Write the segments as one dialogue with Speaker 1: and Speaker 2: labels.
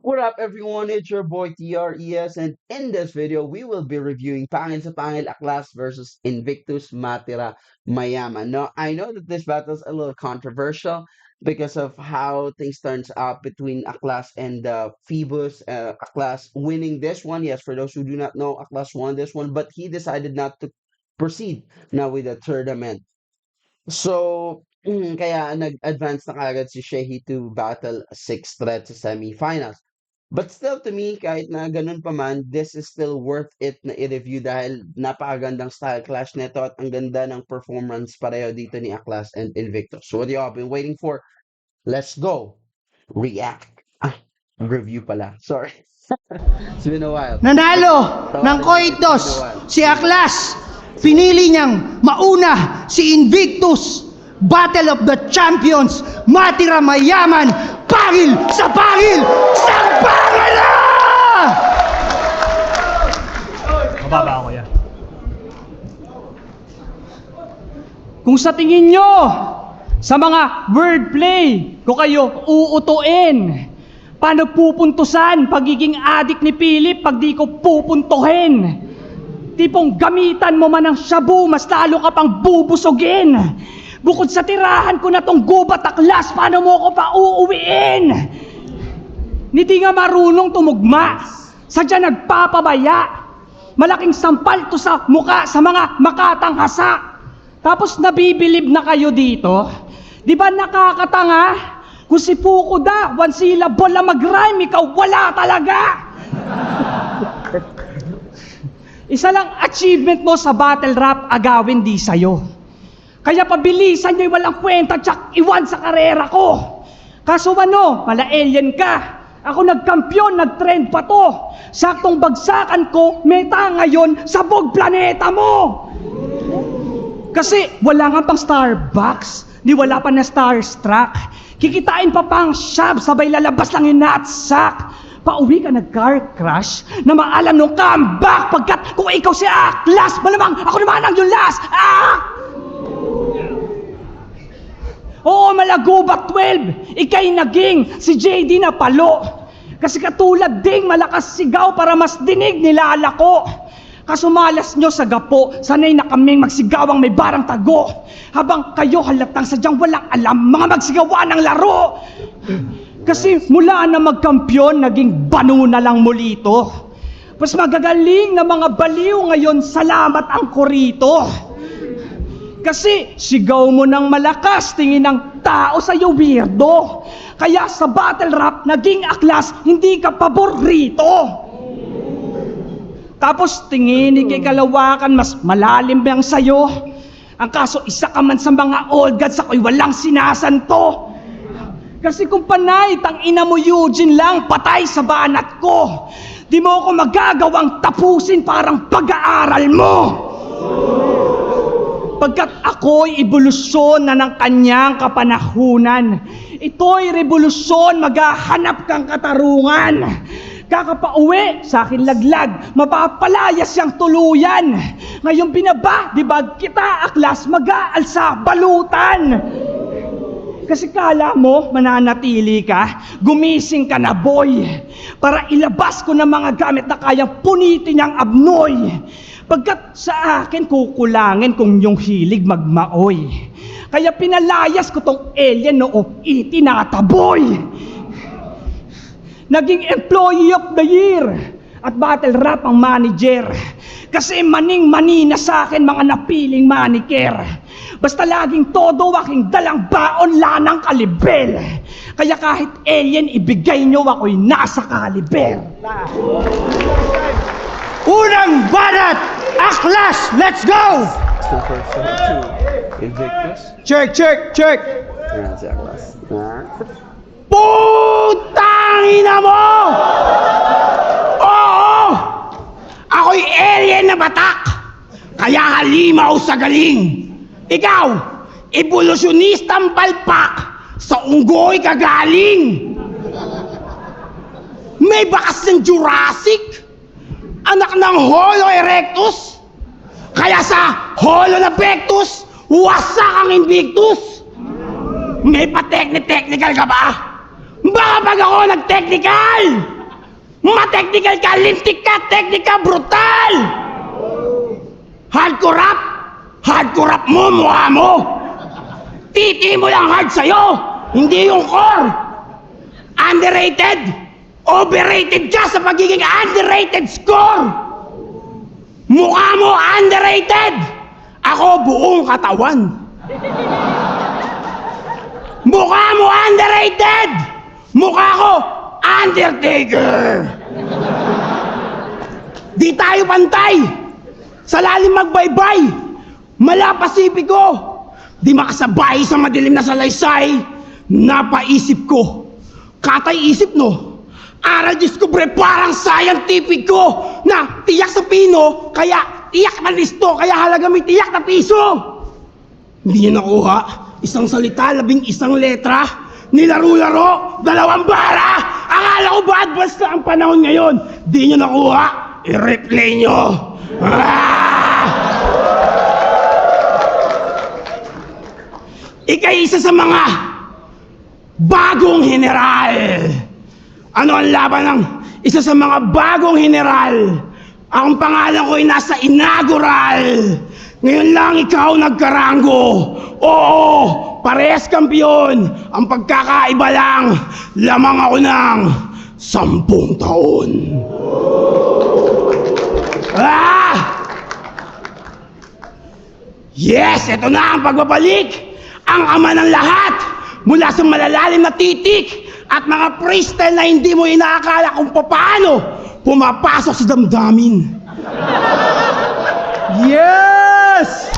Speaker 1: What up, everyone? It's your boy TRES, and in this video, we will be reviewing Pangil sa Pangil Aklas versus Invictus Matira Mayaman. Now, I know that this battle is a little controversial because of how things turns out between Aklas and Phoebus. Aklas winning this one. Yes, for those who do not know, Aklas won this one, but he decided not to proceed now with the tournament. So, kaya nag-advance na kaagad si Shehi to battle 6 threat sa semifinals. But still, to me, kahit na ganun pa man, this is still worth it na i-review dahil napakagandang style clash nito at ang ganda ng performance pareho dito ni Aklas and Invictus. So what you all been waiting for? Let's go! React! Review pala. Sorry. It's been a while.
Speaker 2: Nanalo ng Coitos si Aklas. Pinili niyang mauna si Invictus. Battle of the Champions. Matira Mayaman. Pangil sa pangil sa pangil na! Mababa ako yan. Kung sa tingin nyo sa mga wordplay ko kayo uutuin, paano pupuntusan pagiging adik ni Philip pag di ko pupuntuhin? Tipong gamitan mo man ng shabu, mas lalo ka pang bubusogin. Bukod sa tirahan ko na tong gubat Aklas, paano mo ko pa uuwiin? Hindi nga marunong tumugma, sadya nagpapabaya. Malaking sampal to sa muka sa mga makatanghasa. Tapos nabibilib na kayo dito? Di ba nakakatanga? Kung si Fukuda, one syllable lang mag-rhyme, ikaw wala talaga! Isa lang achievement mo sa battle rap, agawin di sa'yo. Kaya pabilisan nyo'y walang kwenta, tsak iwan sa karera ko. Kaso ano, mala alien ka. Ako nagkampiyon, nagtrend pa to. Saktong bagsakan ko, meta ngayon, sabog planeta mo. Kasi wala nga pang Starbucks, ni wala pa na Starstruck. Kikitain pa pang shop, sabay lalabas lang yung nutsack. Pauwi ka nag-car crash na maalam nung comeback pagkat kung ikaw si Aklas, malamang ako naman ang yung last. Oo, malagubat 12, ikay naging si JD na palo. Kasi katulad ding malakas sigaw para mas dinig nilalako. Kasumalas nyo sa gapo, sanay na kaming magsigawang may barang tago. Habang kayo halatang sadyang walang alam, mga magsigawa ng laro. Kasi mula na magkampiyon, naging banu na lang mulito. Mas magagaling na mga baliw ngayon, salamat ang korito. Kasi sigaw mo ng malakas, tingin ng tao sa'yo weirdo. Kaya sa battle rap, naging Aklas, hindi ka paborito. Tapos tingin kay kalawakan, mas malalim bang sa'yo? Ang kaso isa ka man sa mga old gods, ako'y walang sinasanto. Kasi kung panay, tang ina mo Eugene lang, patay sa banat ko. Di mo ako magagawang tapusin parang pag-aaral mo. Pagkat ako'y ebolusyon na ng kanyang kapanahunan. Ito'y revolusyon, maghahanap kang katarungan. Kakapauwi sa akin laglag, mapapalayas siyang tuluyan. Ngayon binaba, di ba kita Aklas, mag-aalsa balutan. Kasi kala mo, mananatili ka, gumising ka na boy. Para ilabas ko ng mga gamit na kayang punitin niyang abnoy. Pagkat sa akin kukulangin kung yung hilig magmaoy. Kaya pinalayas ko tong alien noo itinataboy. Naging employee of the year at battle rap ang manager. Kasi maning-mani na sa akin mga napiling maniker. Basta laging todo aking dalang baon lanang kalibel. Kaya kahit alien ibigay nyo, ako'y nasa kaliber. Unang banat! Aklas! Let's go!
Speaker 1: Invictus?
Speaker 2: Check!
Speaker 1: Yan si Aklas.
Speaker 2: Putang ina mo! Oo! Ako'y alien na batak! Kaya halimaw sa galing! Ikaw, evolusyonistang palpak! Sa unggoy kagaling! May bakas ng Jurassic! Anak ng Homo erectus! Kaya sa Homo erectus, wasak ang Invictus! May pa-technical ka ba?
Speaker 3: Baka pag ako nag-technical, ma-technical ka, lintik ka, technical, brutal! Hardcore rap mo, mukha mo! Titi mo lang hard sa'yo, hindi yung core! Underrated! Overrated ka sa pagiging underrated score! Mukha mo underrated! Ako buong katawan! Mukha mo underrated! Mukha ko Undertaker! Di tayo pantay! Sa lalim magbaybay! Mala Pasipiko! Di makasabay sa madilim na salaysay! Napaisip ko! Katay isip no! Aral diskubre parang scientifico na tiyak sa pino, kaya tiyak na listo, kaya halaga may tiyak na piso! Hindi niya nakuha. Isang salita, 11 letra. Nilaro-laro, 2 bara. Akala ko ba advance na ang panahon ngayon? Di niyo nakuha. I-replay niyo. Ah! Ika'y isa sa mga bagong general. Ano ang laban ng isa sa mga bagong general? Ang pangalan ko ay nasa inaugural. Ngayon lang ikaw nagkaranggo. Oo, parehas kampiyon. Ang pagkakaiba lang, lamang ako ng 10 taon. Ah! Yes, ito na ang pagbabalik. Ang ama ng lahat. Mula sa malalalim na titik at mga freestyle na hindi mo inaakala kung paano pumapasok sa damdamin.
Speaker 2: Yes!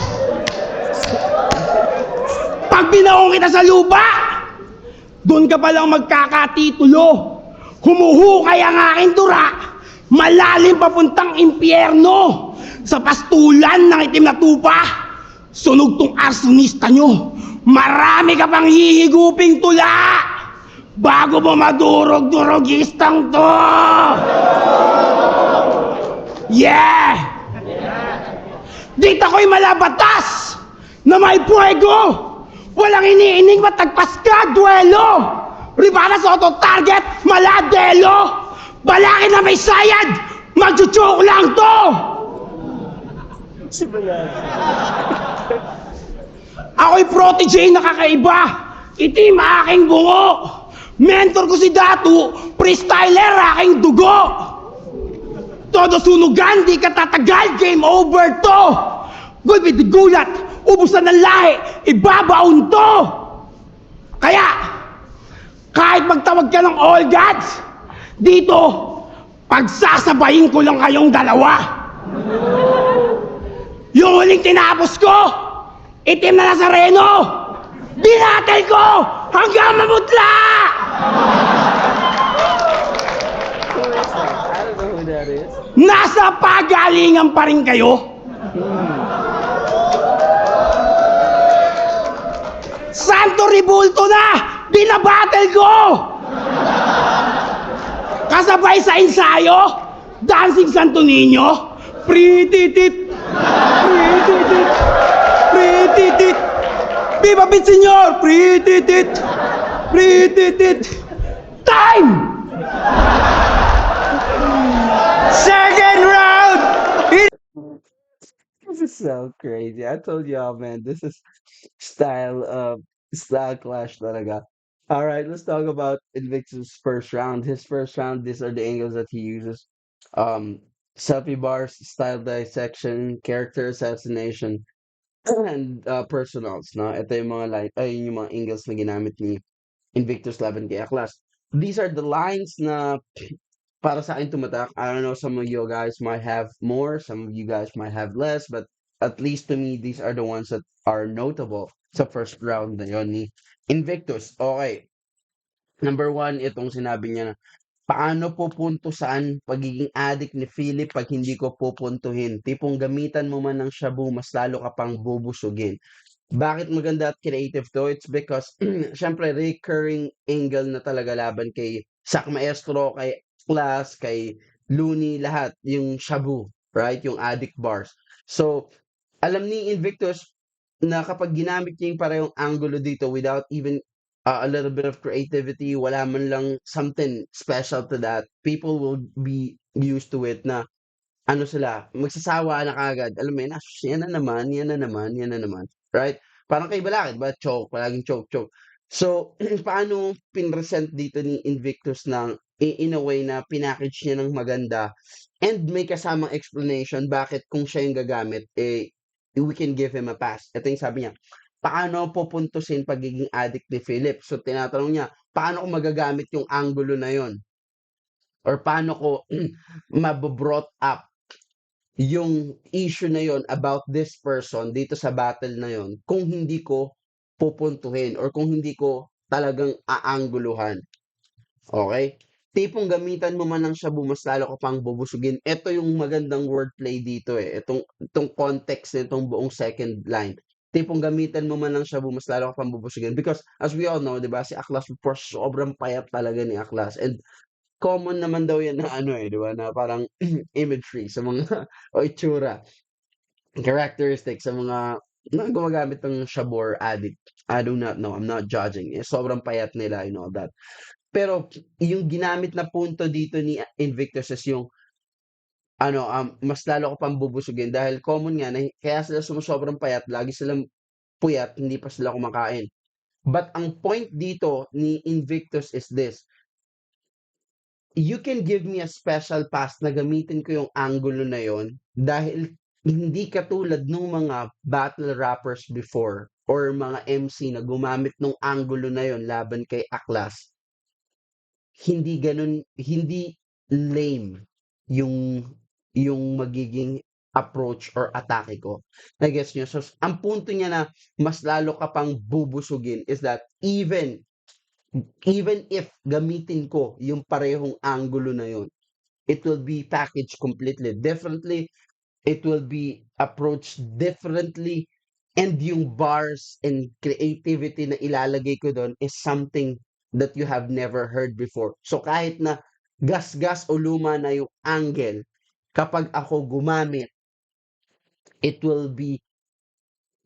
Speaker 3: Pag binaong kita sa lupa, doon ka palang magkakatitulo. Humuhukay ang aking dura, malalim papuntang impyerno. Sa pastulan ng itim na tupa, sunog tong arsonista nyo. Marami ka pang hihiguping tula bago mo madurog-durogistang to. Yeah! Dito ko'y malabatas na may puwego. Walang iniining matagpas ka, duelo. Ribana sa auto-target, maladelo. Balakin na may sayad, magchuchok lang to. Ako'y protege na kakaiba. Itim aking bungo. Mentor ko si Datu, freestyler aking dugo. Todo sunugan, di ka tatagal, game over to. Gulpit di gulat, ubusan ng lahi, ibabaon to. Kaya, kahit magtawag ka ng all gods, dito, pagsasabayin ko lang kayong dalawa. Yung huling tinapos ko, itim na Nazareno, binatel ko hanggang mamutla!
Speaker 1: I don't know who that is.
Speaker 3: Nasa pagalingan pa rin kayo? Santo Ribulto na! Binabattle ko! Kasabay sa ensayo, Dancing Santo Niño, Prititit, Prititit, Prititit, Viva Pit Senyor, Prititit, Prititit, time!
Speaker 2: Second round!
Speaker 1: This is so crazy. I told y'all, man, this is style clash talaga. All right, let's talk about Invictus' first round. His first round, these are the angles that he uses. Um, Selfie bars, style dissection, character assassination, and personals, no? Ito yung mga line, ay, yung mga angles na ginamit ni Invictus Laban kay Aklas. These are the lines na para sa akin tumatak. I don't know, some of you guys might have more, some of you guys might have less, but at least to me, these are the ones that are notable sa first round na yun ni Invictus. Okay, number one, itong sinabi niya na, paano pupuntusan pagiging addict ni Philip pag hindi ko pupuntuhin? Tipong gamitan mo man ng shabu, mas lalo ka pang bubusugin. Bakit maganda at creative to? It's because, syempre, recurring angle na talaga laban kay Sak Maestro, kay Class, kay Looney, lahat. Yung shabu, right? Yung addict bars. So, alam ni Invictus na kapag ginamit niya yung parehong angulo dito without even a little bit of creativity, wala man lang something special to that, people will be used to it na ano sila, magsasawa na kaagad. Alam mo yun, "Ah, yan na naman, yan na naman, yan na naman." Right? Parang kay Balakid, ba choke, palaging choke, choke. So, paano pinresent dito ni Invictus ng in a way na pinackage niya ng maganda and may kasamang explanation bakit kung siya yung gagamit, eh, we can give him a pass. Ito yung sabi niya, paano pupuntusin pagiging addict ni Philip? So, tinatanong niya, paano ko magagamit yung angulo na yon? Or paano ko mabobrought up yung issue na yon about this person dito sa battle na yon kung hindi ko pupuntuhin or kung hindi ko talagang aangguluhan. Okay? Tipong gamitan mo man ng shabu, mas lalo ka pang bubusugin. Ito yung magandang wordplay dito eh. Itong context nitong buong second line. Tipong gamitan mo man ng shabu, mas lalo ka pang bubusugin. Because as we all know, di ba, si Aklas, before, sobrang payat talaga ni Aklas. And common naman daw yan na ano eh, di ba, na parang imagery sa mga o itsura, characteristics sa mga na gumagamit ng shabu or addict. I do not know. I'm not judging. Eh, sobrang payat nila, you know that. Pero yung ginamit na punto dito ni Invictus is yung ano, mas lalo ko pang bubusugin dahil common nga na kaya sila sumosobrang payat, lagi silang puyat, hindi pa sila kumakain. But ang point dito ni Invictus is this, you can give me a special pass na gamitin ko yung angulo na yon dahil hindi katulad nung mga battle rappers before or mga MC na gumamit nung angulo na yon laban kay Aklas. Hindi gano'n, hindi lame yung magiging approach or atake ko. Na-gets niyo? So, ang punto niya na mas lalo ka pang bubusugin is that even if gamitin ko yung parehong angulo na yun, it will be packaged completely differently, it will be approached differently, and yung bars and creativity na ilalagay ko doon is something that you have never heard before. So kahit na gas-gas o luma na yung angle, kapag ako gumamit, it will be,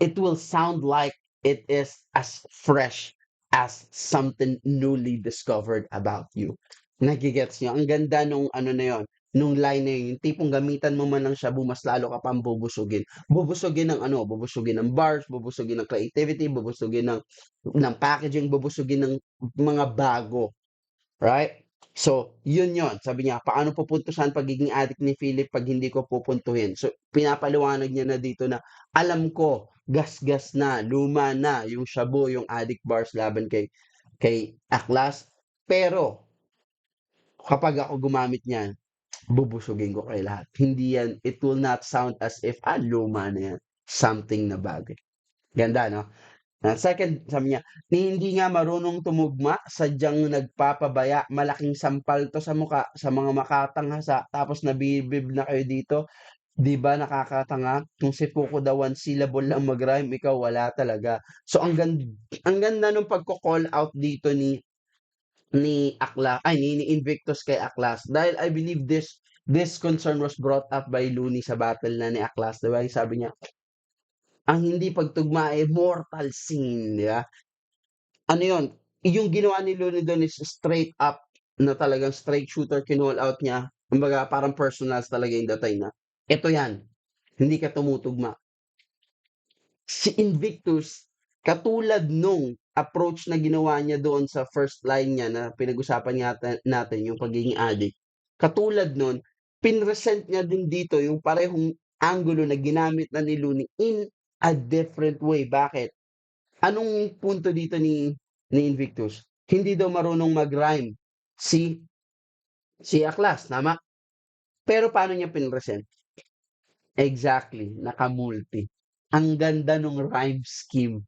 Speaker 1: it will sound like it is as fresh as something newly discovered about you. Nagigets nyo? Ang ganda nung ano na yon, nung line na yun, yung tipong gamitan mo man ng shabu, mas lalo ka pang bubusugin. Bubusugin ng ano, bubusugin ng bars, bubusugin ng creativity, bubusugin ng packaging, bubusugin ng mga bago. Right? So, yun yon. Sabi niya, paano pupuntusan pagiging addict ni Philip pag hindi ko pupuntuhin? So, pinapaliwanag niya na dito na alam ko, gas-gas na, luma na, yung shabu, yung addict bars laban kay Aklas. Pero, kapag ako gumamit niyan, bubusugin ko kay lahat. Hindi yan, it will not sound as if, luma na yan. Something na bagay. Ganda, no? Second, sabi niya, "Ni hindi nga marunong tumugma, sadyang nagpapabaya, malaking sampal 'to sa mukha, sa mga makatanghasa, tapos nabibib na kayo dito, 'di ba nakakatanga? Kung si Fuku daw one syllable lang mag-rhyme, ikaw wala talaga." So ang ganda nung pagko-call out dito ni Invictus kay Aklas, dahil I believe this concern was brought up by Looney sa battle na ni Aklas, 'di ba? Yung sabi niya, ang hindi pagtugma ay mortal sin, 'di ba? Ano yun, yung ginawa ni Looney dun is straight up na talagang straight shooter, kinall out niya. Kumbaga parang personals talaga yung datay na, "Eto yan, hindi ka tumutugma." Si Invictus, katulad nung approach na ginawa niya doon sa first line niya na pinag-usapan natin yung pagiging addict, katulad nun, pinresent niya din dito yung parehong angulo na ginamit na ni Looney in a different way. Bakit? Anong punto dito ni Invictus? Hindi daw marunong mag-rhyme si Aklas, tama? Pero paano niya pinresent? Exactly, naka-multi. Ang ganda nung rhyme scheme.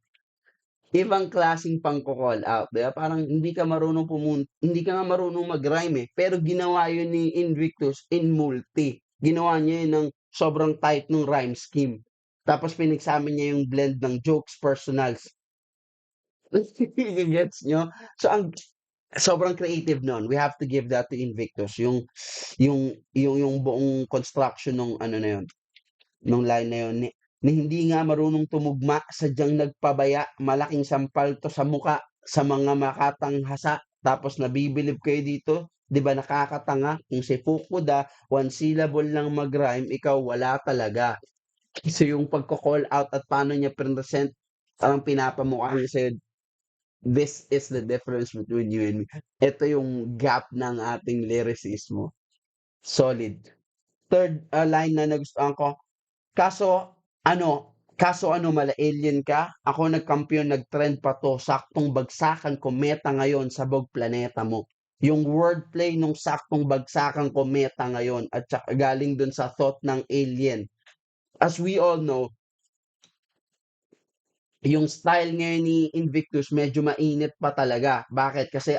Speaker 1: Ibang klaseng pangko-call out, 'di ba? Parang hindi ka nga marunong mag-rhyme eh, pero ginawa yun ni Invictus in multi. Ginawa niya yun ng sobrang tight nung rhyme scheme. Tapos pinagsama niya yung blend ng jokes, personals. Gets nyo? So, sobrang creative nun. We have to give that to Invictus. Yung buong construction nung ano na yun, nung line na yun, na hindi nga marunong tumugma, sadyang nagpabaya, malaking sampal to sa muka, sa mga makatanghasa tapos nabibilib kayo dito, 'di ba nakakatanga kung si Fukuda, one syllable lang mag-rhyme, ikaw wala talaga. So yung pagko-call out at paano niya present, parang pinapamukha niya sa'yo, this is the difference between you and me. Ito yung gap ng ating lyricismo. Solid. Third line na nagustuhan ko, kaso kaso ano mala alien ka? Ako nagkampiyon, nag-trend pa 'to, saktong bagsakan kometa ngayon sabog planeta mo. Yung wordplay nung saktong bagsakan kometa ngayon at tsaka galing dun sa thought ng alien. As we all know, yung style ngayon ni Invictus medyo mainit pa talaga. Bakit? Kasi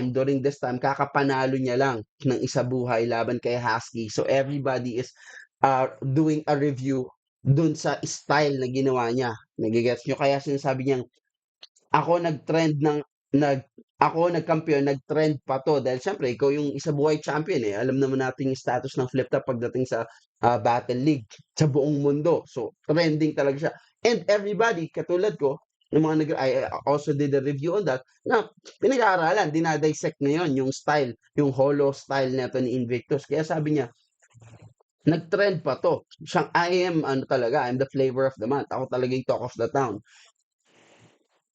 Speaker 1: during this time, kakapanalo niya lang ng isa buhay laban kay Husky. So everybody is doing a review dun sa style na ginawa niya. Nagigets nyo? Kaya sinasabi niyang, ako nag-trend ng nag ako nagkampiyon, nag-trend pa 'to dahil siyempre ikaw yung isa buhay champion, eh. Alam naman natin yung status ng Flip Top pagdating sa Battle League sa buong mundo. So, trending talaga siya. And everybody katulad ko, yung mga I also did a review on that, na pinag-aaralan, dina-dissect ngayon yung style, yung holo style nito ni Invictus. Kaya sabi niya, nag-trend pa 'to. Siyang I'm the flavor of the month. Ako talaga yung talk of the town.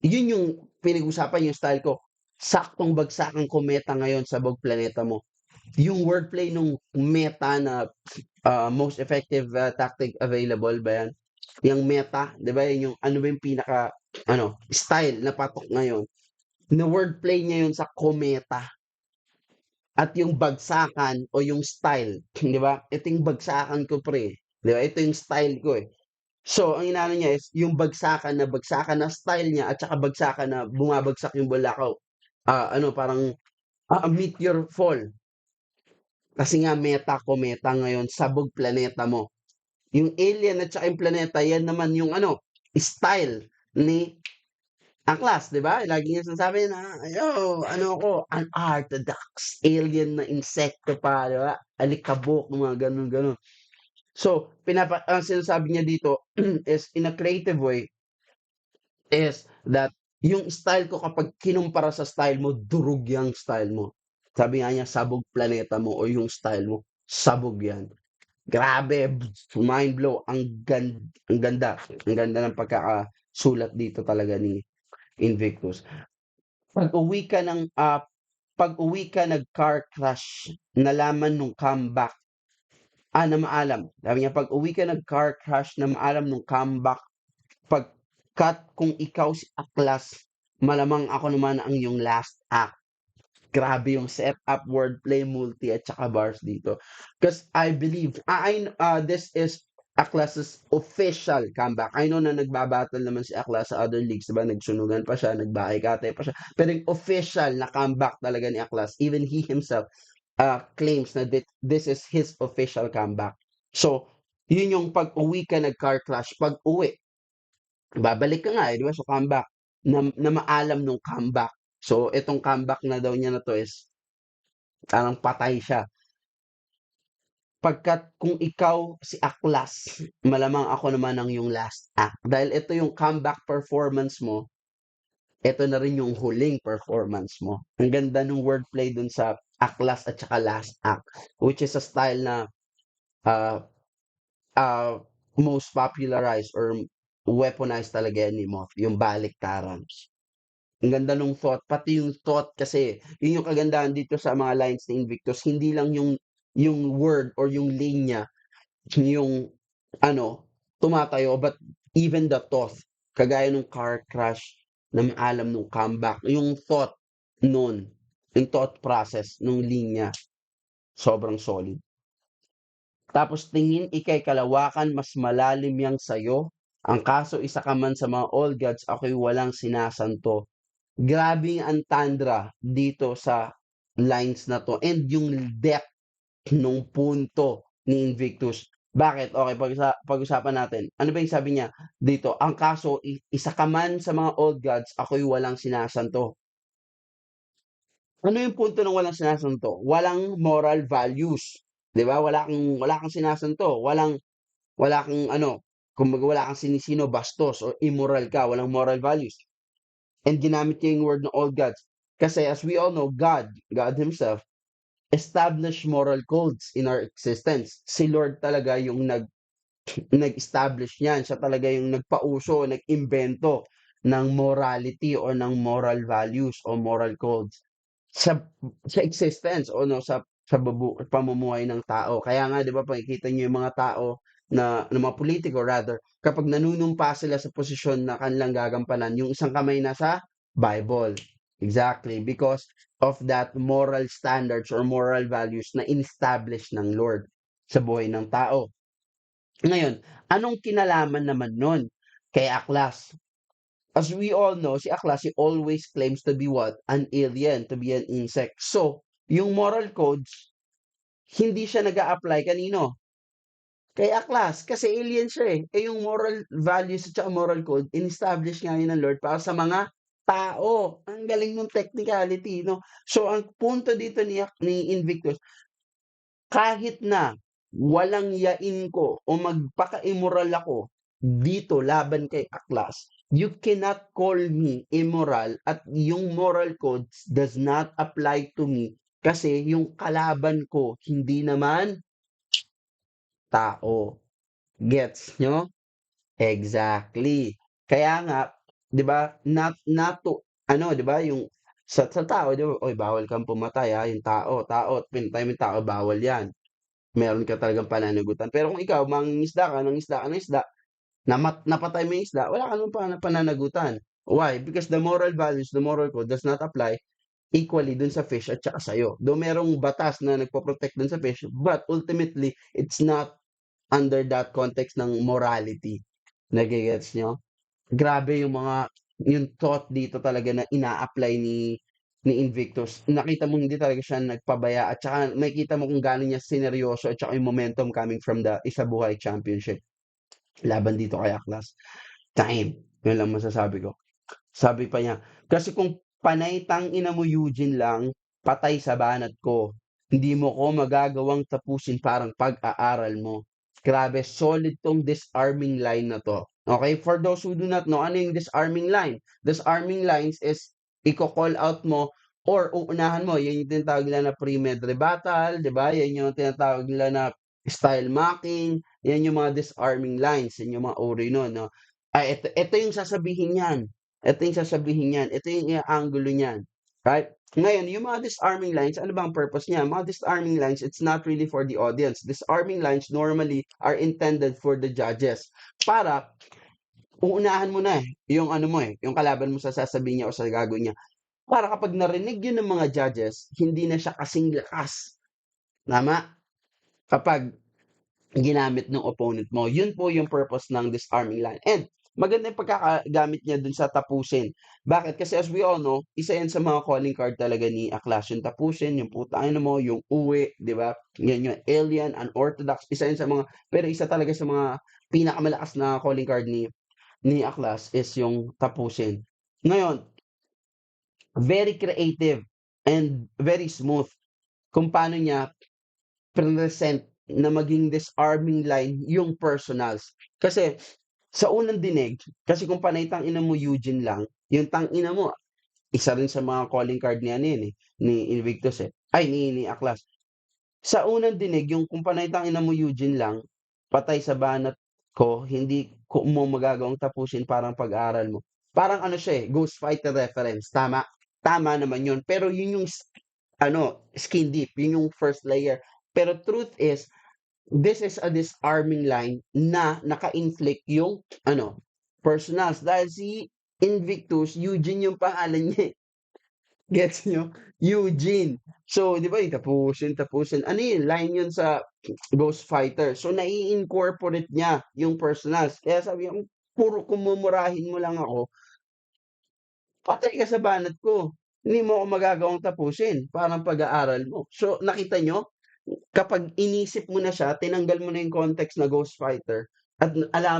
Speaker 1: Yun yung pinag-usapan yung style ko. Saktong bagsakang kometa ngayon sabog planeta mo. Yung wordplay nung meta na most effective tactic available ba yan? Yung meta, 'di ba? Yung ano ba yung pinaka style na patok ngayon. Na wordplay niya yun sa kometa. At yung bagsakan o yung style, 'di ba? Ito yung bagsakan ko pre. 'Di ba? Ito yung style ko eh. So, ang inaano niya is yung bagsakan na style niya at saka bagsakan na bumabagsak yung bulakaw. Parang meteor fall. Kasi nga kometa ngayon, sabog planeta mo. Yung alien at saka yung planeta, yan naman yung style ni Aklas, 'di ba? Lagi niya sinasabi na, ako, unorthodox alien na insekto pa, 'di ba? Alikabok, mga ganun, ganun. So, ang sinasabi niya dito is in a creative way is that yung style ko kapag kinumpara sa style mo, durog yang style mo. Sabi nga niya, sabog planeta mo o yung style mo, sabog yan. Grabe, mind blow. Ang ganda. Ang ganda ng pagkakasulat dito talaga ni Invictus. Pag-uwi ka nag-car crash, nalaman nung comeback na maalam. Sabi niya, pag-uwi ka nag-car crash na maalam nung comeback, pagkat kung ikaw si Aklas, malamang ako naman ang iyong last act. Grabe yung setup, wordplay, multi, at saka bars dito. Because I believe, this is Aklas's official comeback. I know na nagbabattle naman si Aklas sa other leagues, diba? Nagsunugan pa siya, nagbahay-kate pa siya. Pero yung official na comeback talaga ni Aklas, even he himself claims na this is his official comeback. So, yun yung pag-uwi ka nag-car crash. Pag-uwi, babalik ka nga, di ba? So, comeback. Na maalam nung comeback. So, itong comeback na daw niya na to is parang patay siya. Pagkat kung ikaw si Aklas, malamang ako naman ang yung last act. Dahil ito yung comeback performance mo, ito na rin yung huling performance mo. Ang ganda ng wordplay dun sa Aklas at saka last act, which is a style na most popularized or weaponized talaga ni Moth, yung baliktaran. Ang ganda nung thought, pati yung thought kasi, yun yung kagandahan dito sa mga lines ni Invictus, hindi lang yung word or yung linya, yung tumatayo, but even the thought, kagaya nung car crash na maalam nung comeback, yung thought nun, yung thought process nung linya, sobrang solid. Tapos tingin ikay kalawakan, mas malalim yang sayo. Ang kaso isa ka man sa mga old gods, ako'y walang sinasanto. Grabe ang tandra dito sa lines na to and yung depth nung punto ni Invictus. Bakit? Okay, pag-usapan natin. Ano ba yung sabi niya dito? Ang kaso, isa ka man sa mga old gods, ako'y walang sinasanto. Ano yung punto ng walang sinasanto? Walang moral values. 'Di ba? Wala kang sinasanto. Wala kang kumbaga wala kang sinisino, bastos o immoral ka, walang moral values. And ginamit niya yung word na all gods. Kasi as we all know, God himself, established moral codes in our existence. Si Lord talaga yung nag-establish niyan. Siya talaga yung nagpauso, nag-imbento ng morality o ng moral values o moral codes sa existence o no sa pamumuhay ng tao. Kaya nga 'di ba makikita niyo yung mga tao na mga politiko rather kapag nanunumpa sila sa posisyon na kanilang gagampanan, yung isang kamay nasa Bible. Exactly, because of that moral standards or moral values na in-establish ng Lord sa buhay ng tao. Ngayon, anong kinalaman naman nun kay Aklas? As we all know, si Aklas, he always claims to be what? An alien, to be an insect. So, yung moral codes, hindi siya nag apply kanino? Kay Aklas, kasi alien siya eh. Eh yung moral values at saka moral code, in-establish nga yun ng Lord para sa mga tao. Ang galing ng technicality, no? So, ang punto dito ni Invictus, kahit na walang yain ko o magpaka-immoral ako dito laban kay Aklas, you cannot call me immoral at yung moral codes does not apply to me kasi yung kalaban ko hindi naman tao. Gets nyo? Exactly. Kaya nga, 'di ba, not to ano, 'di ba, yung sa tao, 'di ba, "Uy, bawal kang pumatay, yung tao, pinatay mo yung tao, bawal 'yan." Meron ka talagang pananagutan. Pero kung ikaw mangingisda ka ng isda, napatay mo yung isda, wala ka namang pananagutan. Why? Because the moral values, the moral code does not apply equally dun sa fish at saka sa'yo. Though merong batas na nagpo-protect dun sa fish, but ultimately, it's not under that context ng morality. Nage-gets nyo? Grabe yung thought dito talaga na ina-apply ni Invictus. Nakita mo hindi talaga siya nagpabaya at saka makikita mo kung gaano niya sineryoso at saka yung momentum coming from the Isabuhay Championship laban dito kay Aklas. Time. Yun lang masasabi ko. Sabi pa niya, kasi kung panay tangina mo Eugene lang, patay sa banat ko. Hindi mo ko magagawang tapusin parang pag-aaral mo. Grabe, solid tong disarming line na to. Okay, for those who do not know, ano yung disarming line? Disarming lines is i-call out mo or uunahan mo. Yan yung tinatawag nila na pre-med rebuttal, di ba? Yan yung tinatawag nila na style mocking. Yan yung mga disarming lines. Yan yung mga uri nun. No? Ay, ito yung sasabihin niyan. Ito yung sasabihin niyan. Ito yung i-angulo niyan. Right? Ngayon, yung mga disarming lines, ano bang purpose niya? Mga disarming lines, it's not really for the audience. Disarming lines normally are intended for the judges. Para, uunahan mo na yung ano mo yung kalaban mo sa sasabihin niya o sa gagawin niya. Para kapag narinig yun ng mga judges, hindi na siya kasing lakas. Tama? Kapag ginamit ng opponent mo. Yun po yung purpose ng disarming line. And maganda yung pagkakagamit niya dun sa tapusin. Bakit? Kasi as we all know, isa yan sa mga calling card talaga ni Aklas. Yung tapusin, yung putang mo, yung uwi, di ba? Yan yung alien, unorthodox. Isa yan sa mga, pero isa talaga sa mga pinakamalakas na calling card ni Aklas is yung tapusin. Ngayon, very creative and very smooth kung paano niya present na maging disarming line yung personals. Kasi sa unang dinig, kasi kung panay tangina mo Eugene lang, yung tangina mo, isa rin sa mga calling card ni ano yun ni Invictus Ay, ni Aklas. Sa unang dinig, yung kung panay tangina mo Eugene lang, patay sa banat ko, hindi ko mo magagawang tapusin parang pag-aaral mo. Parang ano siya Ghost Fighter reference. Tama? Tama naman yun. Pero yun yung skin deep. Yun yung first layer. Pero truth is, this is a disarming line na naka-inflict yung personals. Dahil si Invictus, Eugene yung pangalan niya. Gets nyo? Eugene. So, di ba yung tapusin. Ano yun? Line yun sa Ghost Fighter. So, nai-incorporate niya yung personals. Kaya sabi niya, puro kumumurahin mo lang ako, patay ka sa banat ko. Hindi mo ako magagawang tapusin. Parang pag-aaral mo. So, nakita nyo? Kapag inisip mo na siya, tinanggal mo na yung context na Ghost Fighter at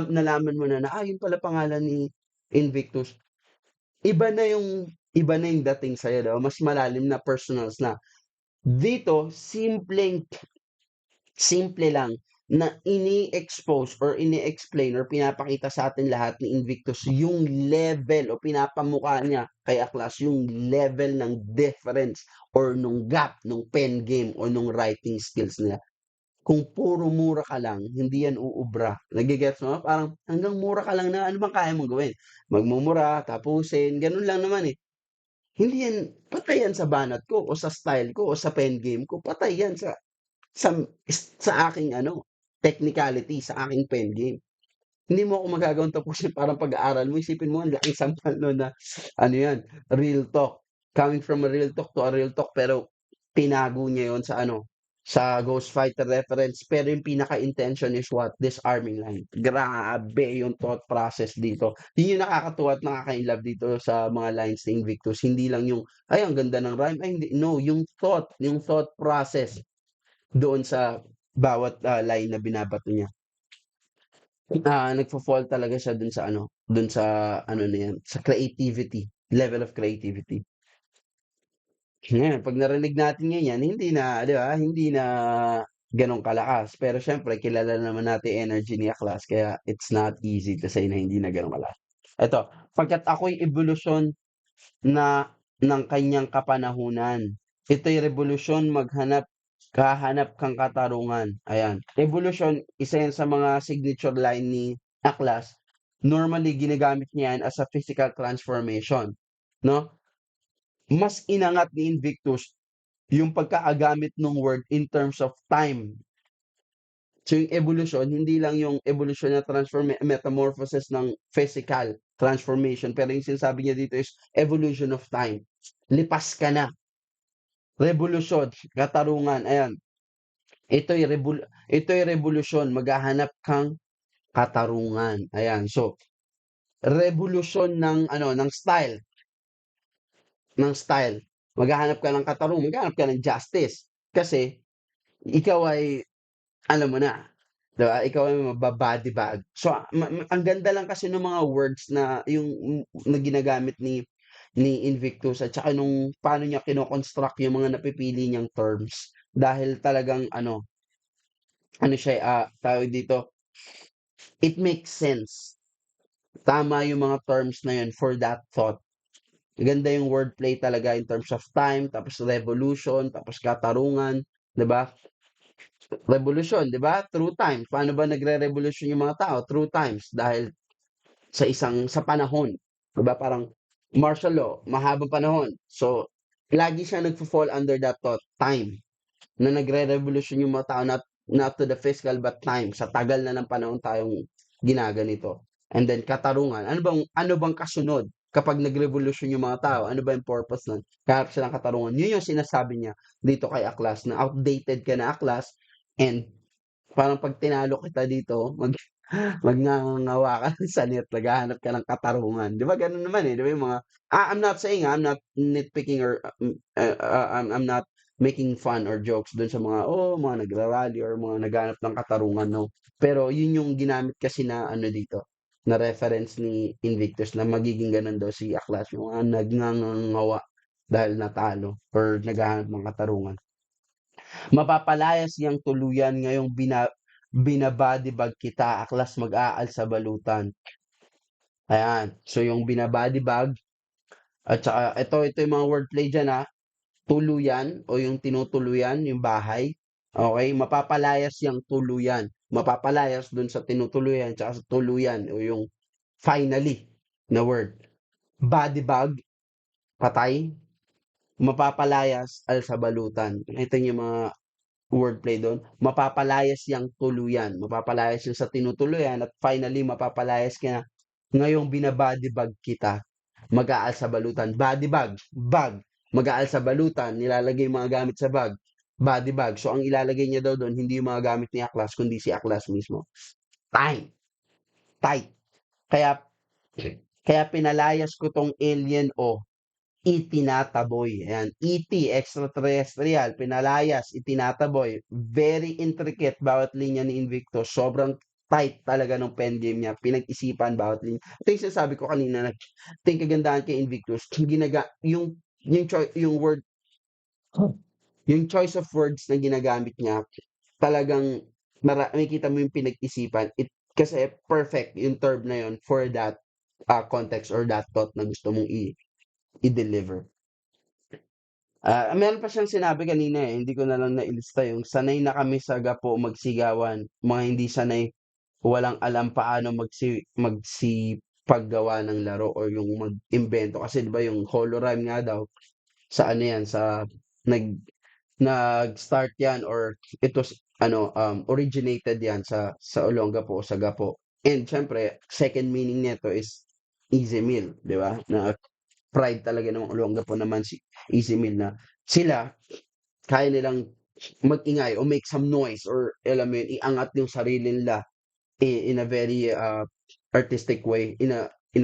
Speaker 1: nalaman mo na yun pala pangalan ni Invictus. Iba na yung dating sa'yo, daw. Mas malalim na personals na. Dito, simple lang na ini-expose or ini-explain or pinapakita sa atin lahat ni Invictus yung level o pinapamukha niya kay Aklas yung level ng difference or nung gap nung pen game o nung writing skills nila. Kung puro mura ka lang, hindi yan uubra. Nagigets mo? Parang hanggang mura ka lang na ano bang kaya mong gawin? Magmumura, tapusin, ganun lang naman eh. Hindi yan, patay yan sa banat ko o sa style ko o sa pen game ko. Patay yan sa, sa aking ano, technicality, sa aking pen game. Hindi mo ako magagawang tapusin parang pag-aaral mo. Isipin mo, ang laking sampal no na, ano yan, real talk. Coming from a real talk to a real talk, pero tinago niya yon sa ano, sa Ghost Fighter reference. Pero yung pinaka-intention is what? Disarming line. Grabe yung thought process dito. Yun yung nakakatuwa at nakaka-inlove dito sa mga lines ni Invictus. Hindi lang yung, ay, ang ganda ng rhyme. Ay, hindi. No, yung thought process doon sa bawat line na binabato niya. Nagfo-fall talaga siya dun sa ano na yan, sa creativity, level of creativity. Ngayon, pag narinig natin ganyan, hindi na, di ba, hindi na ganun kalakas. Pero syempre, kilala naman natin energy ni Aklas, kaya it's not easy to say na hindi na ganun kalakas. Ito, pagkat ako'y evolusyon na ng kanyang kapanahunan. Ito'y revolusyon kahanap kang katarungan. Ayan. Evolution, isa yan sa mga signature line ni Aklas. Normally, ginagamit niya yan as a physical transformation. No? Mas inangat ni Invictus yung pagkaagamit ng word in terms of time. So yung evolution, hindi lang yung evolution na metamorphosis ng physical transformation, pero yung sinasabi niya dito is evolution of time. Lipas ka na. Revolusyon, katarungan, ayan. Ito'y revolusyon, maghahanap kang katarungan. Ayan. So, revolusyon ng style, Maghahanap ka ng katarungan, maghahanap ka ng justice. Kasi ikaw ay alam mo na, 'di ba? Ikaw ay mababody bag. So, ang ganda lang kasi ng mga words na yung na ginagamit ni Invictus at saka nung paano niya kino-construct yung mga napipili niyang terms. Dahil talagang ano siya, tawag dito, it makes sense. Tama yung mga terms na yun for that thought. Ganda yung wordplay talaga in terms of time, tapos revolution, tapos katarungan, 'di ba? Revolution, 'di ba? Through time. Paano ba nagre-revolution yung mga tao? Through times. Dahil sa panahon. 'Di ba? Parang martial law, mahabang panahon. So, lagi siya nagfo-fall under that thought, time. Na nagre-revolution yung mga tao, not to the physical but time. Sa tagal na ng panahon tayong ginaganito. And then katarungan. Ano bang kasunod kapag nagrevolusyon yung mga tao? Ano ba yung purpose nun? Kaya silang katarungan. Yun yung sinasabi niya dito kay Aklas na outdated ka na Aklas and parang pag tinalo kita dito, magngangawa ka ng sanit, naghahanap ka ng katarungan. 'Di ba gano'n naman, eh, 'di ba yung mga I'm not saying, I'm not nitpicking or I'm not making fun or jokes dun sa mga nagra-rally or mga naghahanap ng katarungan, no. Pero yun yung ginamit kasi na ano dito, na reference ni Invictus na magiging gano'n daw si Aklas, yung mga nagngangawa dahil natalo or naghahanap ng katarungan. Mapapalayas yang tuluyan ngayong binabadibag kita, Aklas mag-aal sa balutan. Ayan. So, yung binabadibag at saka ito yung mga wordplay diyan, tuluyan o yung tinutuluyan, yung bahay. Okay? Mapapalayas yang tuluyan. Mapapalayas dun sa tinutuluyan tsaka sa tuluyan o yung finally na word. Badibag, patay. Mapapalayas al sa balutan. Ito yung mga wordplay doon, mapapalayas yang tuluyan. Mapapalayas yung sa tinutuluyan at finally mapapalayas ka na ngayong binabadibag kita. Mag-aal sa balutan. Bodybag, bag. Mag-aal sa balutan, nilalagay yung mga gamit sa bag. Bodybag. So ang ilalagay niya daw doon, hindi yung mga gamit ni Aklas, kundi si Aklas mismo. Time. Tight. Kaya kaya pinalayas ko tong alien o itinataboy. Ayan, ET, extraterrestrial, pinalayas, itinataboy. Very intricate bawat linya ni Invictus. Sobrang tight talaga ng pen game niya. Pinag-isipan bawat linya. Ito yung sinasabi ko kanina, yung kagandahan kay Invictus, yung choice of words na ginagamit niya, talagang makikita mo yung pinag-isipan. Kasi perfect yung term na yun for that context or that thought na gusto mong i-deliver. Meron pa siyang sinabi kanina hindi ko na lang nailista yung sanay na kami sa gapo magsigawan, mga hindi sanay, walang alam paano magsipaggawa ng laro or yung mag-imbento. Kasi 'di ba yung holorime nga daw sa ano yan, sa nag nag-start yan or it was originated yan sa Olongapo o sa Gapo. And siyempre, second meaning nito is easy meal, 'di ba? Na pride talaga ng Olongapo naman si easy meal na sila kaya nilang mag-ingay o make some noise or alam mo yun, iangat yung sarili nila in a very artistic way, in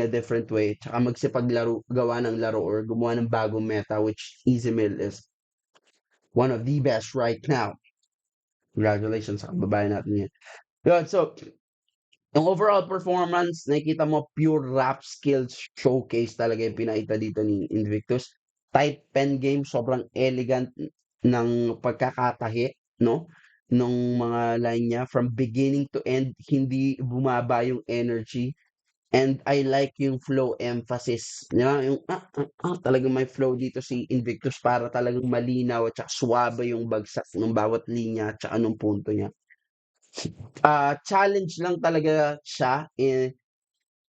Speaker 1: a different way, tsaka magsipaglaro, gawa ng laro or gumawa ng bagong meta which easy meal is one of the best right now. Congratulations sa kababayan natin yan. Yun, so, yung overall performance, nakikita mo pure rap skills showcase talaga yung pinakita dito ni Invictus. Tight pen game, sobrang elegant ng pagkakatahi, no? Nung mga line niya, from beginning to end, hindi bumaba yung energy. And I like yung flow emphasis. Yung talagang may flow dito si Invictus para talagang malinaw at saka suwabe yung bagsak ng bawat linya at saka nung punto niya. Challenge lang talaga siya,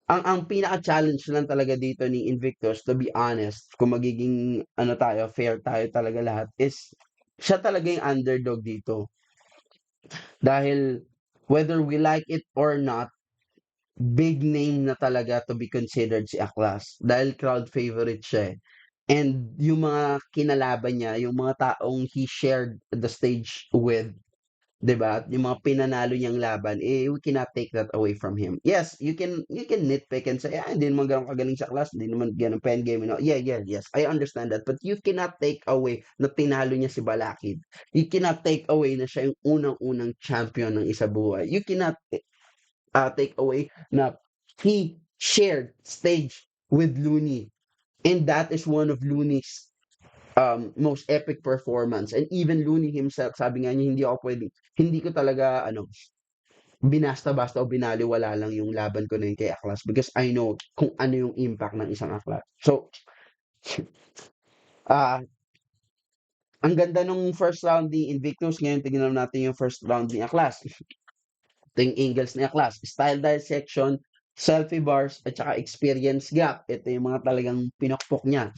Speaker 1: ang pinaka-challenge lang talaga dito ni Invictus, to be honest, kung magiging fair tayo talaga lahat, is siya talaga yung underdog dito. Dahil whether we like it or not, big name na talaga to be considered si Aklas dahil crowd favorite siya. And yung mga kinalaban niya, yung mga taong he shared the stage with, 'di ba? Yung mga pinanalo niyang laban, we cannot take that away from him. Yes, you can nitpick and say, hindi naman gano'n kagaling sa class, hindi naman gano'n pen game, Yeah, yeah, yes, I understand that. But you cannot take away na tinalo niya si Balakid. You cannot take away na siya yung unang-unang champion ng isa buhay. You cannot take away na he shared stage with Looney. And that is one of Looney's most epic performance. And even Looney himself, sabi nga niya, hindi ko talaga, binasta-basta o binaliwala lang yung laban ko na yun kay Aklas because I know kung ano yung impact ng isang Aklas. So, ah, ang ganda nung first round ni Invictus. Ngayon, tignan natin yung first round ni Aklas. Ito yung angles ni Aklas. Style dissection, selfie bars, at saka experience gap. Ito yung mga talagang pinokpok niya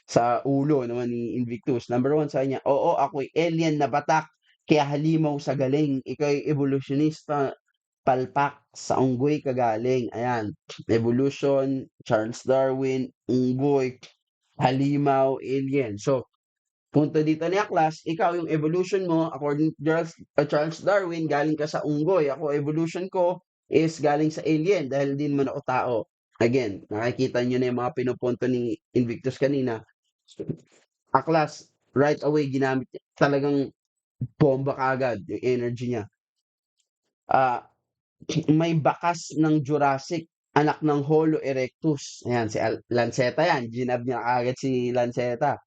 Speaker 1: sa ulo naman ni Invictus. Number 1, sabi niya, oo, ako'y alien na batak, kaya halimaw sa galing. Ikaw'y evolutionista, palpak sa unggoy kagaling. Ayan, evolution, Charles Darwin, unggoy, halimaw, alien. So, punto dito ni Aklas, ikaw yung evolution mo, according to Charles Darwin, galing ka sa unggoy. Ako, evolution ko is galing sa alien dahil din man ako tao. Again, nakikita nyo na yung mga pinupunto ni Invictus kanina. Aklas, right away, ginamit niya. Talagang bomba kagad yung energy niya. May bakas ng Jurassic, anak ng Holo erectus. Ayan, si Lanceta yan. Ginab niya agad si Lanceta.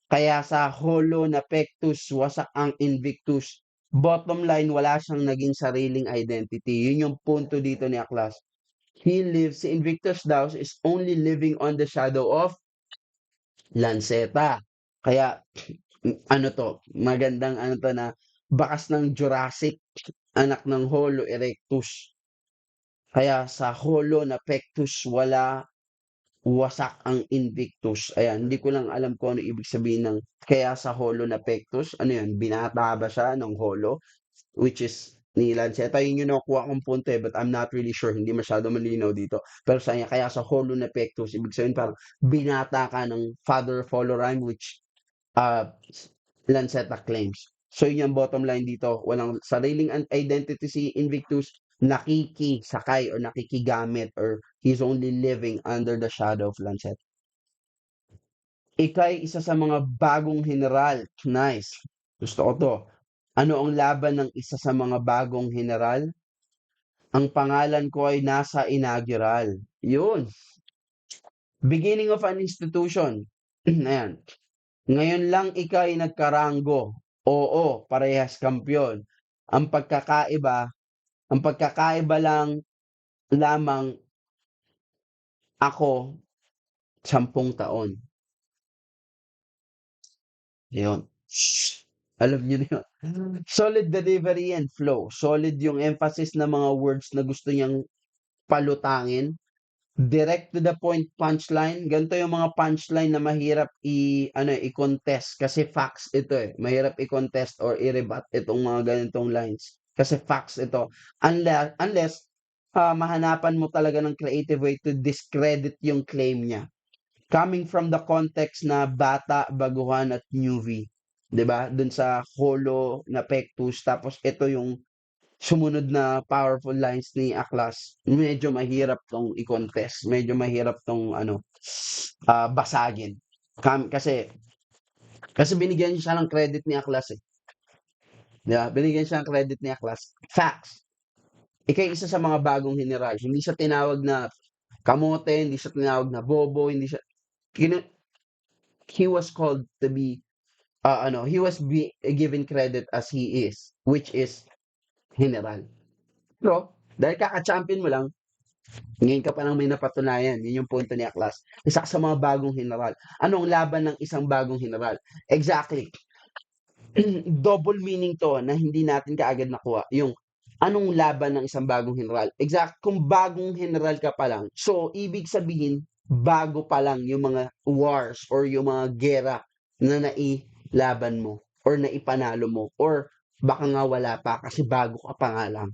Speaker 1: Kaya sa Holo na Pectus, wasak ang Invictus. Bottom line, wala siyang naging sariling identity. Yun yung punto dito ni Aklas. Si Invictus daw is only living on the shadow of Lanceta. Kaya, magandang na, bakas ng Jurassic, anak ng Holo erectus. Kaya sa Holo na Pectus, wasak ang Invictus. Ayan, hindi ko lang alam kung ano ibig sabihin ng kaya sa Holo na Pectus. Ano yun, binata ba siya ng Holo? Which is ni Lanceta, yun yung nakuha kong punto but I'm not really sure. Hindi masyado malinaw dito. Pero sa kaya sa Holo na Pectus, ibig sabihin parang binata ka ng Father of Holorime, which Lanceta claims. So yun yung bottom line dito. Walang sariling identity si Invictus, nakikisakay or nakikigamit or he's only living under the shadow of Lancet. Ika'y isa sa mga bagong general. Nice. Gusto ko to. Ano ang laban ng isa sa mga bagong general? Ang pangalan ko ay nasa inaugural. Yun. Beginning of an institution. Ayan. Ngayon lang ika'y nagkaranggo. Oo, parehas kampiyon. Ang pagkakaiba, ang pagkakaiba lang lamang ako 10 taon. Yun. Alam niyo na yun. Solid delivery and flow. Solid yung emphasis ng mga words na gusto niyang palutangin. Direct to the point punchline. Ganito yung mga punchline na mahirap i-contest kasi facts ito eh. Mahirap i-contest or i-rebut itong mga ganitong lines. Kasi facts ito. Unless mahanapan mo talaga ng creative way to discredit yung claim niya. Coming from the context na bata, baguhan at newbie. 'Di ba? Dun sa holo na pectus tapos ito yung sumunod na powerful lines ni Aklas, medyo mahirap 'tong i-contest, medyo mahirap 'tong basagin. Kasi binigyan siya ng credit ni Aklas eh. 'Di ba? Binigyan siya ng credit ni Aklas. Facts. Ika'y isa sa mga bagong general. Hindi siya tinawag na kamote, hindi siya tinawag na bobo, hindi siya he was called to be given credit as he is, which is general. Pero dahil kaka-champion mo lang, ngayon ka pa lang may napatunayan. Yun yung punto ni Aklas. Isa sa mga bagong general. Anong laban ng isang bagong general? Exactly. Double meaning to na hindi natin kaagad nakuha. Yung anong laban ng isang bagong general? Exact, kung bagong general ka pa lang, so ibig sabihin, bago pa lang yung mga wars or yung mga gera na nailaban mo or naipanalo mo or baka nga wala pa kasi bago ka pa nga lang.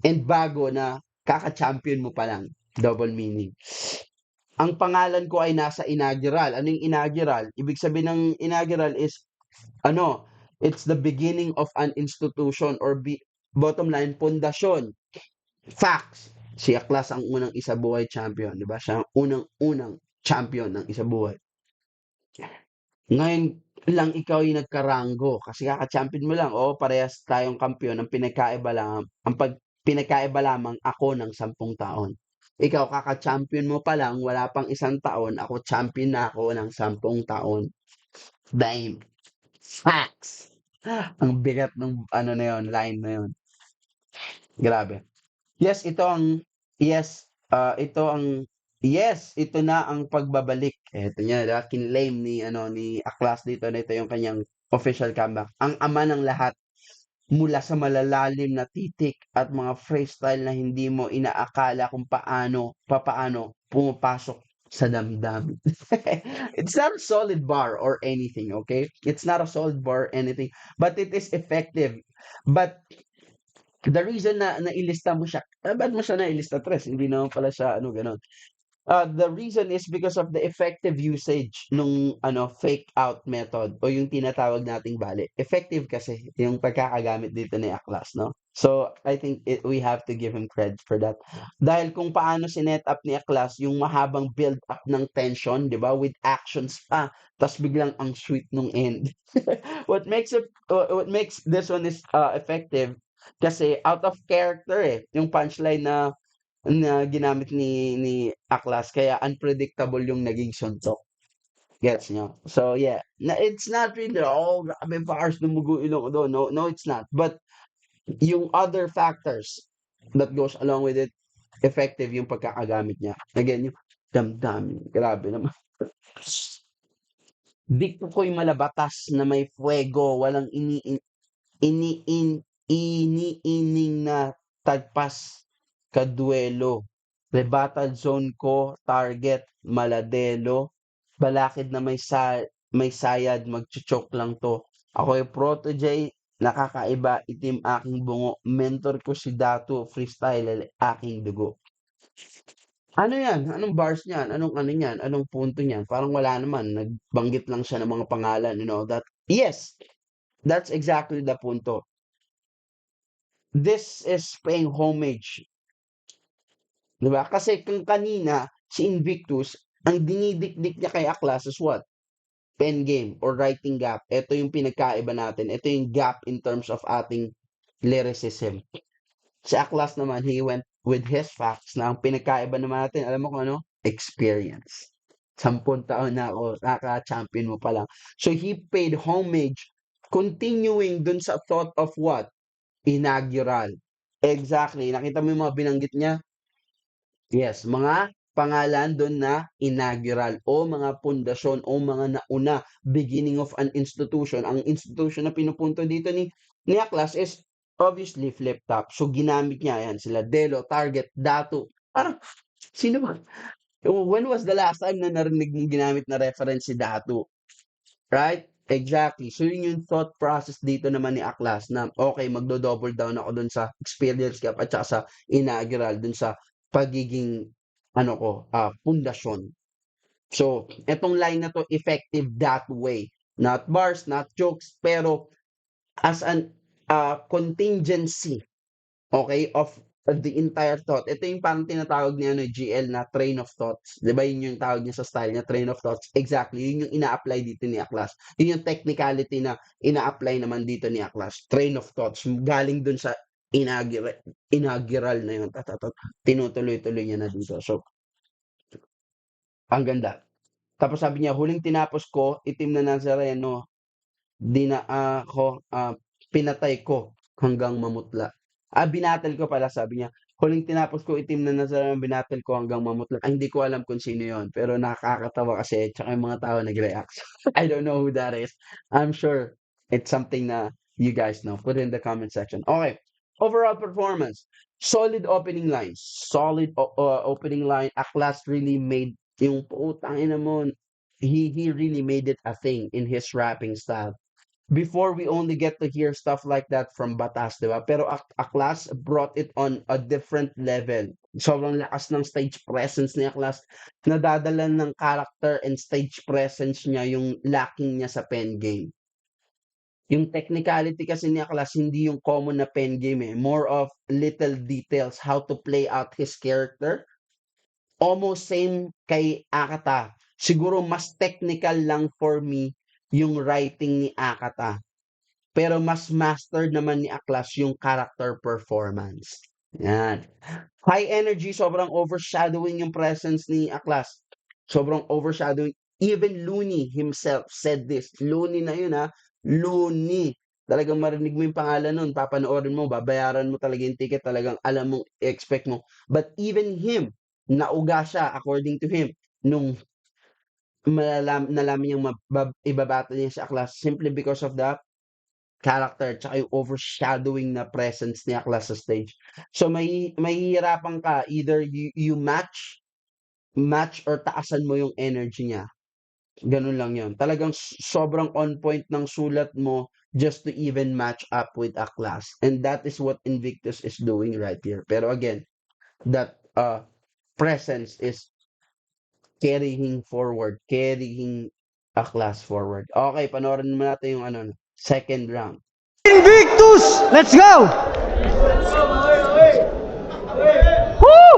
Speaker 1: And bago na kaka-champion mo pa lang. Double meaning. Ang pangalan ko ay nasa inaugural. Ano yung inaugural? Ibig sabihin ng inaugural is, it's the beginning of an institution or bottom line, pundasyon. Facts. Si Aklas ang unang isabuhay champion. Di ba? Siya ang unang champion ng isabuhay. Ngayon lang ikaw yung nagkaranggo kasi kaka-champion mo lang. Oo, parehas tayong kampiyon. Ang pinagkaiba lamang ako ng 10 taon. Ikaw kaka-champion mo pa lang, wala pang 1 taon, ako champion na ako ng 10 taon. Damn. Facts. Ang bigat ng na yun, line na yun. Grabe. Yes, ito na ang pagbabalik. Ito niya, kinlaim ni Aklas dito na ito yung kanyang official comeback. Ang ama ng lahat mula sa malalalim na titik at mga freestyle na hindi mo inaakala kung paano pumapasok sa damdamin. It's not a solid bar or anything, okay? It's not a solid bar or anything, but it is effective. But the reason na nailista mo siya, ba't mo siya nailista, Tres? Hindi naman pala siya, ganon. The reason is because of the effective usage nung fake out method o yung tinatawag nating bale. Effective kasi yung pagkakagamit dito ni Aklas, no? So, I think we have to give him credit for that. Dahil kung paano sinet up ni Aklas yung mahabang build up ng tension, 'di ba? With actions pa, tas biglang ang sweet nung end. What makes this one is effective kasi out of character yung punchline na ginamit ni Aklas kaya unpredictable yung naging suntok. Gets nyo? So yeah, it's not really grabe bars dumugo ilong doon. No, it's not. But yung other factors that goes along with it, effective yung pagkakagamit niya. Again, yung damdamin. Grabe naman. Dikto ko'y malabatas na may fuego, walang iniining na tagpas kaduelo. Rebuttal zone ko, target, maladelo. Balakid na may sayad, magchuchok lang to. Ako ay protege, nakakaiba, itim aking bungo. Mentor ko si Datu, freestyle, aking dugo. Ano yan? Anong bars niyan? Anong niyan? Anong punto niyan? Parang wala naman. Nagbanggit lang siya ng mga pangalan, that. Yes, that's exactly the punto. This is paying homage. Diba? Kasi kung kanina, si Invictus, ang dinidikdik niya kay Aklas is what? Pen game or writing gap. Ito yung pinagkaiba natin. Ito yung gap in terms of ating lyricism. Si Aklas naman, he went with his facts na ang pinagkaiba naman natin, alam mo kung ano? Experience. 10 taon na ako, naka-champion mo pa lang. So he paid homage, continuing dun sa thought of what? inaugural. Exactly. Nakita mo yung mga binanggit niya? Yes, mga pangalan doon na inaugural o mga pundasyon o mga nauna, beginning of an institution. Ang institution na pinupunto dito ni Aklas is obviously flip top. So ginamit niya yan sila Delo, Target, Datu. Parang sino ba? When was the last time na narinig mong ginamit na reference si Datu? Right? Exactly. So yun yung thought process dito naman ni Aklas na okay, magdo-double down ako dun sa experience gap at saka sa inaugural, dun sa pagiging pundasyon. So, etong line na to effective that way. Not bars, not jokes, pero as an contingency, okay, of the entire thought. Ito yung parang tinatawag niya GL na train of thoughts. 'Di ba yun yung tawag niya sa style niya, train of thoughts. Exactly, yun yung ina-apply dito ni Aklas. Yun yung technicality na ina-apply naman dito ni Aklas. Train of thoughts galing dun sa inaugural na yun. Tinutuloy-tuloy niya na dito. So, ang ganda. Tapos sabi niya, huling tinapos ko, itim na Nazareno, pinatay ko hanggang mamutla. Binatel ko pala, sabi niya. Huling tinapos ko, itim na Nazareno, binatel ko hanggang mamutla. Hindi ko alam kung sino yon, pero nakakatawa kasi, tsaka yung mga tao nag-react. I don't know who that is. I'm sure it's something na you guys know. Put it in the comment section. Okay. Overall performance. Solid opening lines. Solid opening line. Aklas really made yung putangina mo. He really made it a thing in his rapping style. Before, we only get to hear stuff like that from Batas, di ba? Pero Aklas brought it on a different level. Sobrang lakas ng stage presence ni Aklas. Nadadala ng character and stage presence niya yung lacking niya sa pen game. Yung technicality kasi ni Aklas, hindi yung common na pen game eh. More of little details, how to play out his character. Almost same kay Akata. Siguro mas technical lang for me yung writing ni Akata. Pero mas mastered naman ni Aklas yung character performance. Yan. High energy, sobrang overshadowing yung presence ni Aklas. Sobrang overshadowing. Even Looney himself said this. Looney na yun ha. Looney. Talagang marinig mo yung pangalan nun, papanoorin mo, babayaran mo talaga yung ticket, talagang alam mong expect mo. But even him, nauga siya according to him nung nalaman niyang ibabata niya sa Aklas simply because of the character tsaka yung overshadowing na presence ni Aklas sa stage. So mahihirapan ka, either you match or taasan mo yung energy niya. Ganun lang yun. Talagang sobrang on point ng sulat mo just to even match up with Aklas. And that is what Invictus is doing right here. Pero again, that presence is carrying Aklas forward. Okay, panoorin mo natin yung second round.
Speaker 2: Invictus! Let's go! Woo!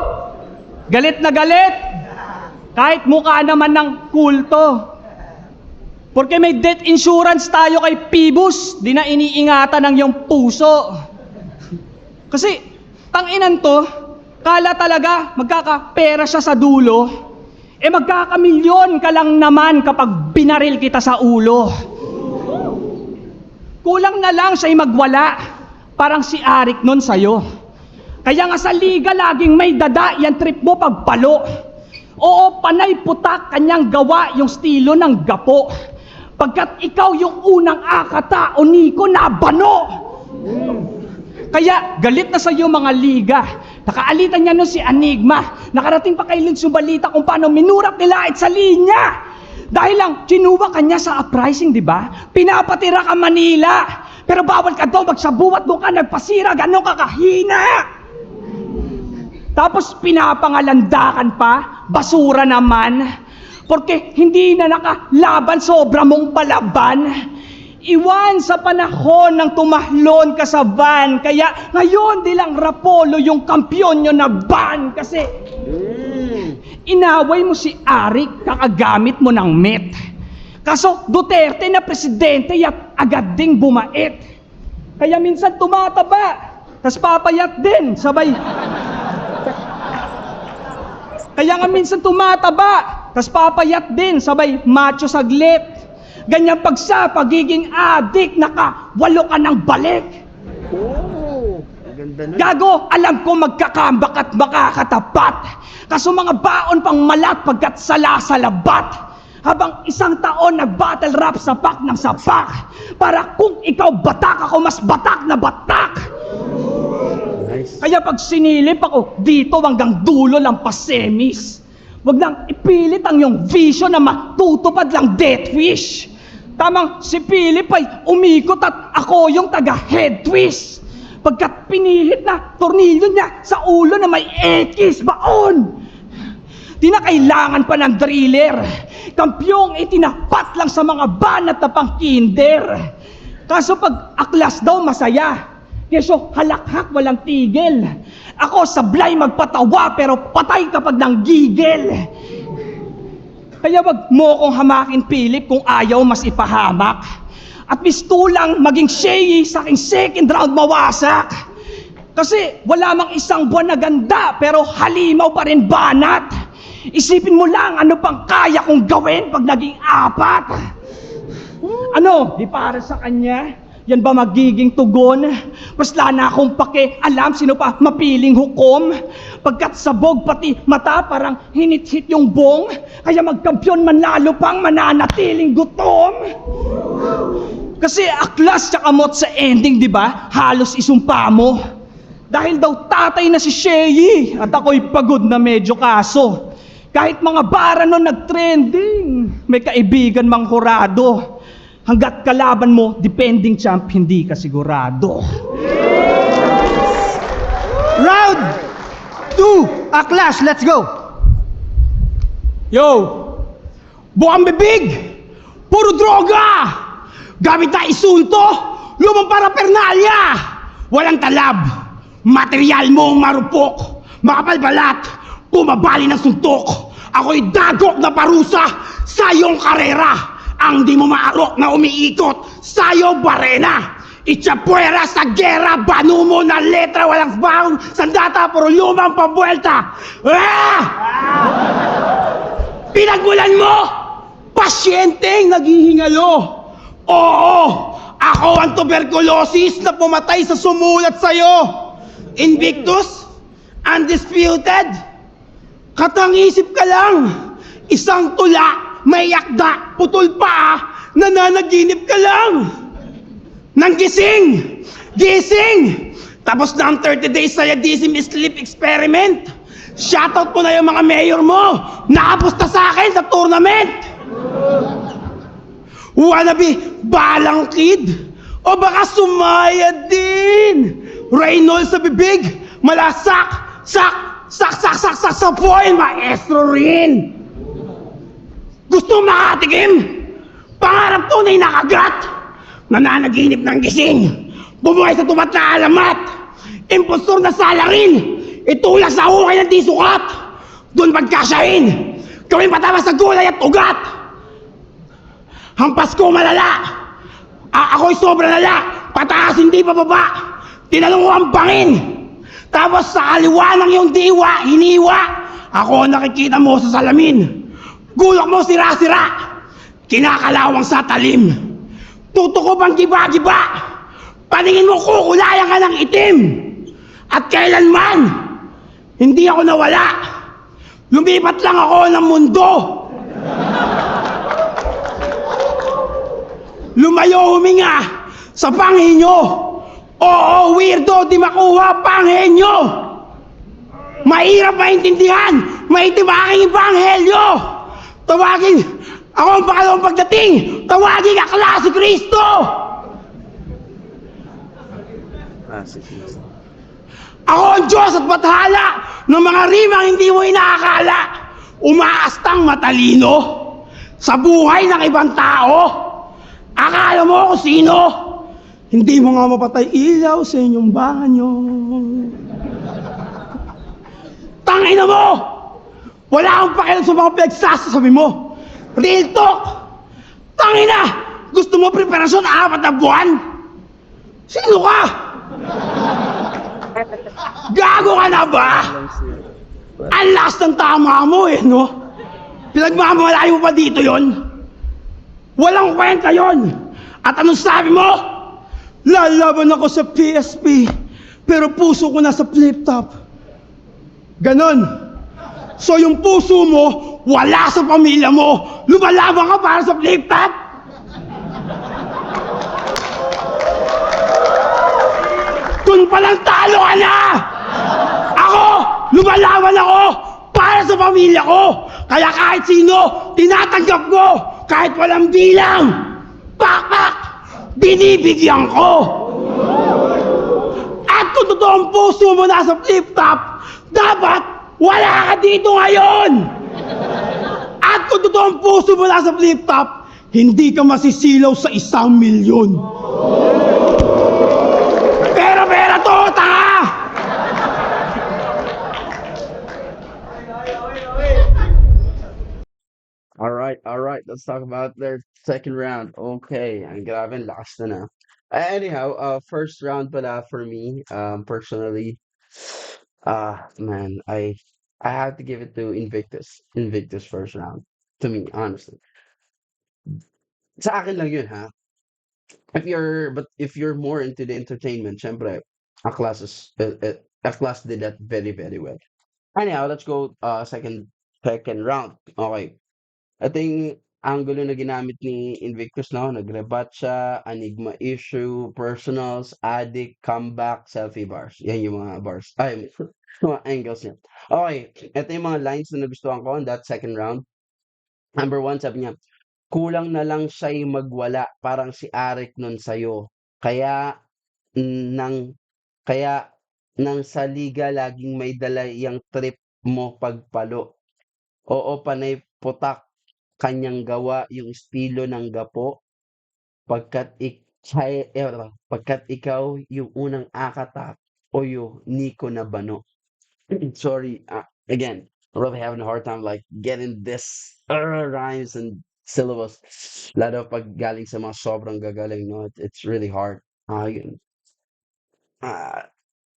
Speaker 2: Galit na galit! Kahit mukha naman ng kulto. Porque may death insurance tayo kay Pibus, di na iniingatan ng iyong puso. Kasi, tanginan to, kala talaga magkakapera siya sa dulo, magkakamilyon ka lang naman kapag binaril kita sa ulo. Kulang na lang siya'y magwala, parang si Arik nun sa'yo. Kaya nga sa liga laging may dada, yan trip mo pagpalo. Oo, panay putak kanyang gawa yung estilo ng gapo. Pagkat ikaw yung unang Akata o Nico na bano. Kaya galit na sa'yo mga liga. Nakaalitan niya nun si Enigma. Nakarating pa kay Lins yung balita kung paano minurap nila sa linya. Dahil lang, kinuha kanya sa uprising, di ba? Pinapatira ka Manila. Pero bawal ka daw magsabuat, doon ka nagpasira, gano'n ka kahina. Tapos pinapangalandakan pa, basura naman. Porque hindi na nakalaban, sobra mong palaban. Iwan sa panahon ng tumahlon ka sa van. Kaya ngayon di lang Rapolo yung kampyon nyo na ban. Kasi inaway mo si Arik, kakagamit mo ng met. Kaso Duterte na presidente at agad ding bumait. Kaya minsan tumataba, tas papayat din, sabay. Kaya nga minsan tumataba, tas papayat din, sabay macho saglit. Ganyan pag sa pagiging adik, nakawalo ka ng balik.
Speaker 1: Ganda nun.
Speaker 2: Gago, alam ko magkakambak at makakatapat. Kaso mga baon pang malat pagkat sala sa labat. Habang isang taon nag-battle rap sapak ng sapak. Para kung ikaw batak, ako mas batak na batak.
Speaker 1: Nice.
Speaker 2: Kaya pag sinilip ako dito hanggang dulo lang pasemis. Huwag nang ipilit ang iyong vision na matutupad lang death wish. Tamang si Philip ay umikot at ako yung taga-head twist. Pagkat pinihit na tornilyo niya sa ulo na may X baon. Di na kailangan pa ng driller. Kampyong itinapat lang sa mga banat na pang kinder. Kaso pag aklas daw masaya. Keso halakhak walang tigil. Ako sablay magpatawa pero patay kapag nanggigil. Kaya wag mo kong hamakin, Philip, kung ayaw mas ipahamak. At mistulang maging shady sa aking second round mawasak. Kasi wala mang isang buwan na ganda, pero halimaw pa rin banat. Isipin mo lang ano pang kaya kong gawin pag naging apat. Ano, di para sa kanya? Yan ba magiging tugon? Pasla na akong alam sino pa mapiling hukom. Pagkat sabog pati mata parang hinit-hit yung bong. Kaya magkampyon man lalo pang mananatiling gutom. Kasi aklas tsaka mot sa ending, di ba? Halos isumpa mo. Dahil daw tatay na si Shay at ako'y pagod na medyo kaso. Kahit mga bara nun nag-trending, may kaibigan mang hurado. Hanggat kalaban mo, depending champ, hindi ka sigurado.
Speaker 3: Round 2, Aklas, let's go! Yo! Bukang bibig! Puro droga! Gamit na isunto! Lumang parapernalya! Walang talab! Material mong marupok! Makapal balat! Pumabali ng suntok! Ako'y dagok na parusa sa iyong karera! Ang di mo maarok na umiikot sa'yo barena. Itsapuera sa gera, banu mo na letra, walang baon, sandata, puro lumang pambuelta. Ah! Pinagmulan mo, pasyenteng naghihingalo. Oo, ako ang tuberculosis na pumatay sa sumulat sa'yo. Invictus, undisputed, katang-isip ka lang, isang tula, may yakda, putol pa, nananaginip ka lang. Nang gising! Gising! Tapos na ang 30 days sayadism sleep experiment. Shoutout mo na yung mga mayor mo. Nakapusta sa akin sa tournament. Wannabe, balang kid. O baka sumaya din. Reynolds sa bibig. Malasak, sak sa point, maestro rin. Gusto makatikim? Pangarap tunay na kagat. Nananaginip ng gising. Bumuhay sa tumat na alamat. Impostor na salarin. Itulak sa hukay ng di sukat. Doon pagkasyahin. Gawin patama sa gulay at ugat. Hampas ko malala. Ako'y sobra lala. Pataas hindi pababa. Tinanong ko ang bangin. Tapos sa kaliwa ng iyong diwa, hiniwa. Ako nakikita mo sa salamin. Gulok mo sira-sira, kinakalawang sa talim. Tutok ko bang giba-giba, paningin mo kukulayan ka ng itim. At kailanman, hindi ako nawala. Lumipat lang ako ng mundo. Lumayo huminga sa panghinyo. Oo, weirdo, di makuha panghenyo. Mahirap maintindihan, maitim aking ebanghelyo. Tawagin, ako ang pangalawang pagdating. Tawagin Aklas si Kristo. Ako ang Diyos at bathala ng mga rimang hindi mo inaakala. Umaastang matalino sa buhay ng ibang tao. Akala mo kung sino? Hindi mo nga mapatay ilaw sa inyong banyo. Tangina mo! Wala akong pakialam sa mga pinagsasabi mo. Real talk! Tangina! Gusto mo preparasyon 4 na buwan? Sino ka? Gago ka na ba? Ang lakas ng tama mo no? Pinagmamalaki mo pa dito yon? Walang kwenta yon! At anong sabi mo? Lalaban ako sa PSP. pero puso ko nasa flip top. Ganon. So yung puso mo, wala sa pamilya mo. Lumalaban ka para sa flip top? Dun palang talo ka na! Ako, lumalaban ako para sa pamilya ko. Kaya kahit sino, tinatanggap ko. Kahit walang bilang. Pak! Binibigyan ko. At kung totoong puso mo nasa flip top, dapat wala ka dito ngayon. At kung totoong puso mo nasa flip top, hindi ka masisilaw sa 1,000,000. Pera to, tanga!
Speaker 1: All right. Let's talk about their second round. Okay, ang grabe, ang lakas na. Anyhow, first round pala for me, personally, man, I have to give it to Invictus. Invictus first round. To me, honestly. Sa akin lang yun, ha? If you're more into the entertainment, syempre, a class did that very, very well. Anyhow, let's go second round. Okay. Ito yung angulo na ginamit ni Invictus, no? Nag-rebut siya, enigma issue, personals, addict, comeback, selfie bars. Yan yung mga bars. Ay, mga angles niya. Okay, ito yung mga lines na nagustuhan ko on that second round. Number one, sabi niya, kulang na lang siya'y magwala, parang si Arik nun sa'yo. Kaya, nang, kaya, nang sa liga, laging may dala yung trip mo pagpalo. Oo, panay putak kanyang gawa yung estilo ng gapo pagkat ikaw yung unang akatak o yung Nico na bano. Sorry, again, I'm really having a hard time like getting this rhymes and syllables. Lalo pag galing sa mga sobrang gagaling, no? It's really hard. Yun.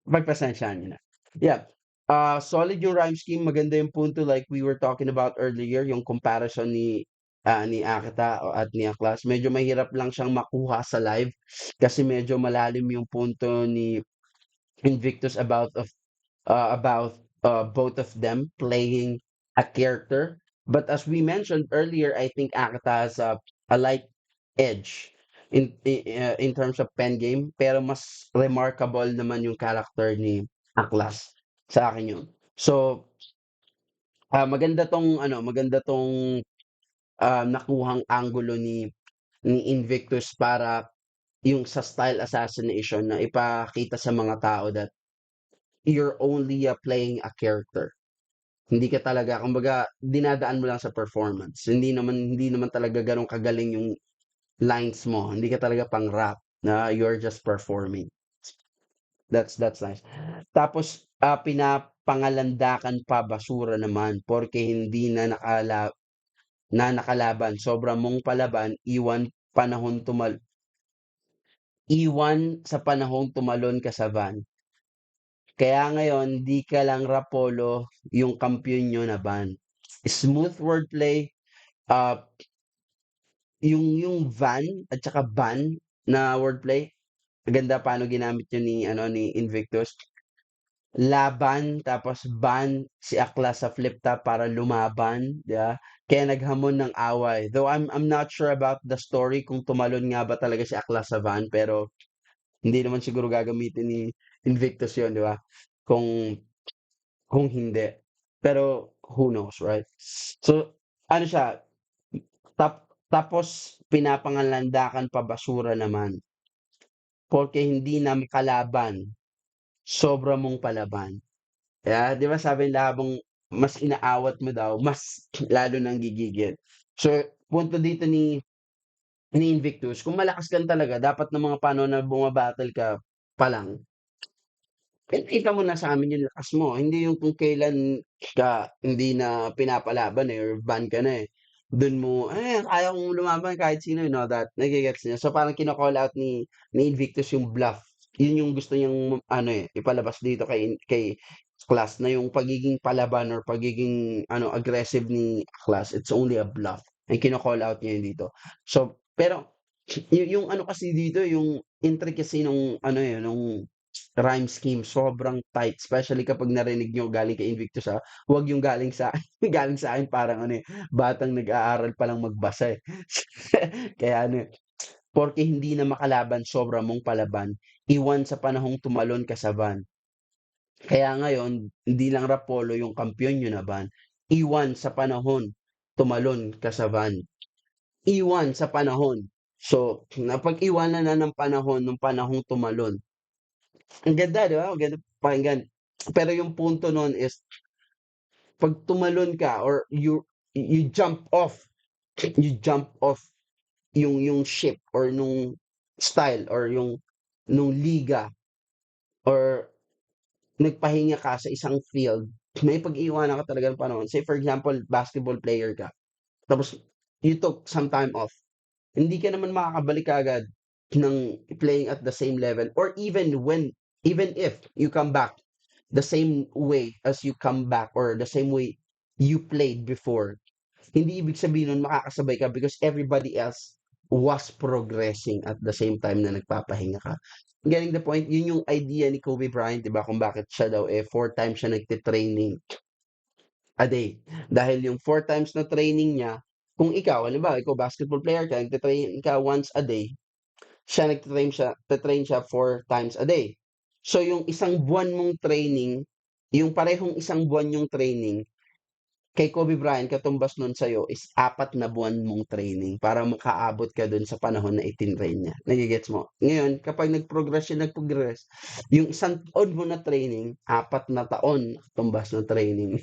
Speaker 1: Pagpasensyahan niyo na. Yeah. Solid yung rhyme scheme, maganda yung punto like we were talking about earlier, yung comparison ni Akata at ni Aklas. Medyo mahirap lang siyang makuha sa live kasi medyo malalim yung punto ni Invictus about both of them playing a character. But as we mentioned earlier, I think Akata has a light edge in terms of pen game, pero mas remarkable naman yung character ni Aklas sa akin yun. So, maganda tong nakuhang angulo ni Invictus para yung sa style assassination na ipakita sa mga tao that you're only playing a character. Hindi ka talaga, kumbaga, dinadaan mo lang sa performance. Hindi naman talaga ganun kagaling yung lines mo. Hindi ka talaga pang rap na you're just performing. That's nice. Tapos pinapangalandakan pa basura naman porke hindi na nakalaban. Sobra mong palaban, iwan sa panahong tumalon ka sa van. Kaya ngayon, di ka lang Rapolo, yung kampiyon nyo na ban. Smooth wordplay, uh, yung van at saka ban na wordplay, ganda paano ginamit yun ni Invictus. Laban, tapos ban si Akla sa flip top para lumaban, di ba? Kaya naghamon ng away. Though I'm not sure about the story kung tumalon nga ba talaga si Akla sa van, pero hindi naman siguro gagamitin ni Invictus yun, di ba? Kung kung hindi. Pero who knows, right? So, ano siya, tapos pinapangalandakan pa basura naman. Porke hindi na makalaban, sobra mong palaban. Yeah, 'di ba sabi nila habang mas inaawat mo daw, mas lalo nang gigigil. So, punto dito ni Invictus, kung malakas ka talaga, dapat ng mga panahon na bumabattle ka pa lang, ipakita mo na sa amin yung lakas mo. Hindi yung kung kailan ka hindi na pinapalaban or ban ka na eh. Dun mo, kaya kong lumaban kahit sino, you know that. Nagigets niya. So parang kino-call out ni Invictus yung bluff. Yun yung gusto niyang ipalabas dito kay Class na yung pagiging palaban or pagiging aggressive ni Class. It's only a bluff. And kino-call out niya yun dito. So pero yung kasi dito yung intricacy nung rhyme scheme sobrang tight, especially kapag narinig niyo galing kay Invictus, huwag yung galing sa galing sa akin parang ano, batang nag-aaral pa lang magbasa, eh. Kaya ano, porke hindi na makalaban sobra mong palaban, iwan sa panahong tumalon ka sa van. Kaya ngayon, hindi lang Rapolo yung kampiyon niyo na van, iwan sa panahon, tumalon ka sa van. Iwan sa panahon. So, napag-iwanan na ng panahon nung panahong tumalon. Ang ganda, 'di ba? Ang ganda pakinggan. Pero yung punto nun is 'pag tumalon ka or you jump off yung ship or nung style or yung nung liga or nagpahinga ka sa isang field, may pag-iiwanan ka talaga ng panahon. Say for example, basketball player ka, tapos you took some time off. Hindi ka naman makakabalik kaagad ng playing at the same level or even if you come back the same way as you come back or the same way you played before, hindi ibig sabihin nun makakasabay ka because everybody else was progressing at the same time na nagpapahinga ka. Getting the point? Yun yung idea ni Kobe Bryant, 'di ba, kung bakit siya daw, 4 times siya nagte-training a day. Dahil yung 4 times na training niya, kung ikaw, halimbawa, ikaw basketball player ka, nagte-train ka once a day, siya nagte-train siya 4 times a day. So yung isang buwan mong training, yung parehong isang buwan yung training, kay Kobe Bryant katumbas nun sa'yo is 4 na buwan mong training para makaabot ka dun sa panahon na itinrain niya. Nage-gets mo? Ngayon, kapag nag-progress, yung isang taon mo na training, 4 na taon katumbas ng training ni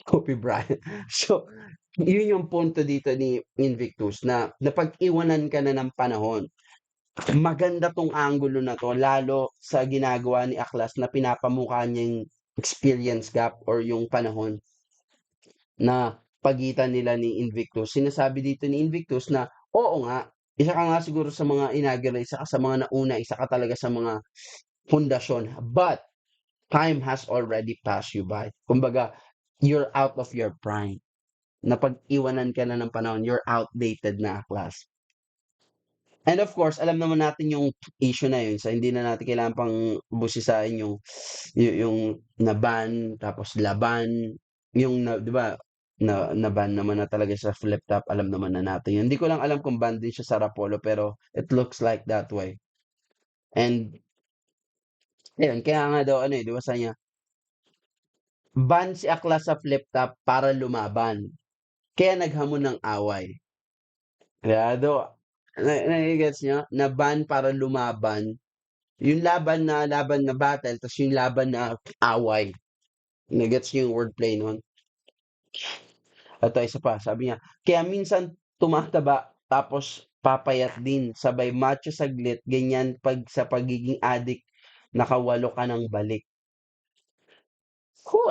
Speaker 1: Kobe Bryant. So, yun yung punto dito ni Invictus na napag-iwanan ka na ng panahon. Maganda 'tong angulo na 'to lalo sa ginagawa ni Aklas na pinapamukha niya yung experience gap or yung panahon na pagitan nila ni Invictus. Sinasabi dito ni Invictus na, oo nga, isa ka nga siguro sa mga inaugural, isa ka sa mga nauna, isa ka talaga sa mga pundasyon. But time has already passed you by. Kumbaga, you're out of your prime. Napag-iwanan ka na ng panahon, you're outdated na, Aklas. And of course, alam naman natin yung issue na yun, so hindi na natin kailangan pang busisain yung na-ban, tapos laban, yung na 'di ba, na-ban naman na talaga sa flip top, alam naman na natin yun. Hindi ko lang alam kung ban din siya sa Rapolo, pero it looks like that way. And ayun, kaya nga daw ano, 'di ba sabi niya, ban si Aklas sa flip top para lumaban, kaya naghamon ng away. Kaya daw nage-gets niyo? Na-ban para lumaban. Yung laban na battle ta's yung laban na away. Na-gets niyo yung wordplay nun? Eto isa pa, sabi niya, "Kaya minsan tumataba tapos papayat din, sabay macho saglit, ganyan 'pag sa pagiging adik nakawalo ka ng balik."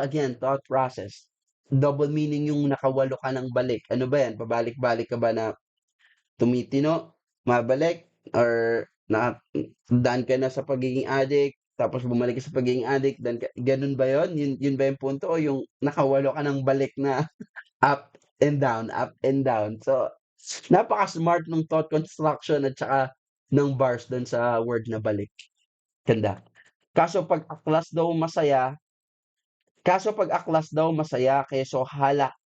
Speaker 1: Again, thought process. Double meaning yung nakawalo ka ng balik. Ano ba 'yan, pabalik-balik ka ba na tumitino, mabalik, or daan ka na sa pagiging addict, tapos bumalik ka sa pagiging addict, then gano'n ba 'yun? 'Yun ba yung punto o yung nakawalo ka ng balik na up and down, up and down? So, napaka-smart nung thought construction at saka ng bars do'n sa word na balik, ganda. Kaso 'pag aklas daw masaya Kaso 'pag aklas daw masaya keso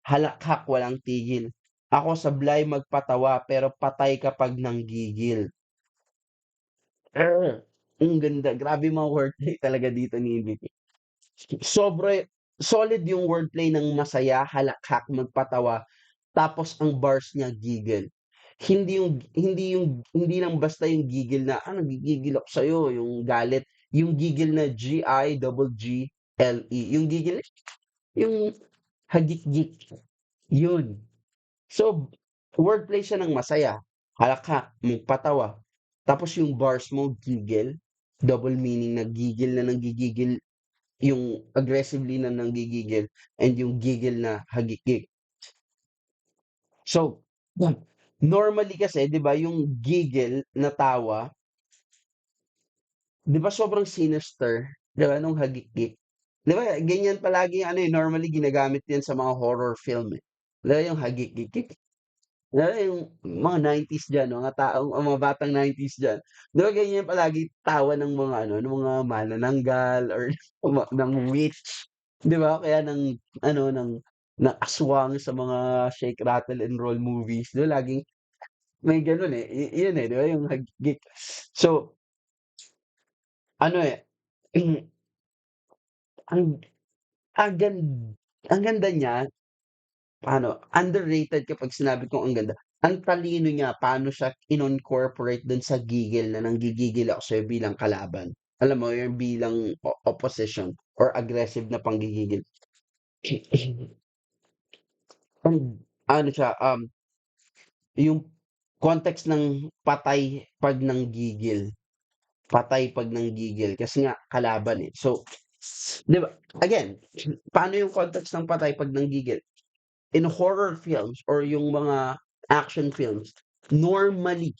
Speaker 1: halakhak walang tigil. Ako sablay magpatawa pero patay kapag nanggigil. Ang ganda, grabe yung mga wordplay talaga dito ni MVP. Solid yung wordplay ng masaya, halakhak, magpatawa, tapos ang bars niya gigil. Hindi lang basta yung gigil na, nagigigil ako sa'yo, yung galit. Yung gigil na Giggle. Yung gigil, yung hagik-gik. Yun. So, wordplay siya ng masaya, halakhak, magpatawa. Tapos yung bars mo, gigil, double meaning na gigil na nanggigigil, yung aggressively na nanggigigil, and yung gigil na hagik-gik. So, normally kasi, 'di ba, yung gigil na tawa, 'di ba sobrang sinister, 'di ba, nung hagik-gik. 'Di ba, ganyan palagi ano, normally ginagamit 'yan sa mga horror film, eh. 'Di ba yung hagik-gik. Lalo yung mga 90s diyan, mga taong o mga batang 90s diyan. 'Di ba ganyan palagi tawa ng mga ano, ng mga manananggal or ng witch, 'di ba? Kaya ng aswang sa mga shake, rattle, and roll movies, 'di ba laging may gano'n, eh, yun, eh, 'di ba yung hagik. So, ano, eh, ang ang gan ang ganda niya. Paano, underrated kapag sinabi kong ang ganda. Ang talino niya paano siya inon-corporate dun sa gigil na nanggigigil ako sa'yo bilang kalaban. Alam mo yung bilang opposition or aggressive na panggigigil. And ano siya, yung context ng patay 'pag nanggigil, patay 'pag nanggigil kasi nga kalaban, eh. So, 'di ba, again, paano yung context ng patay 'pag nanggigil? In horror films or yung mga action films, normally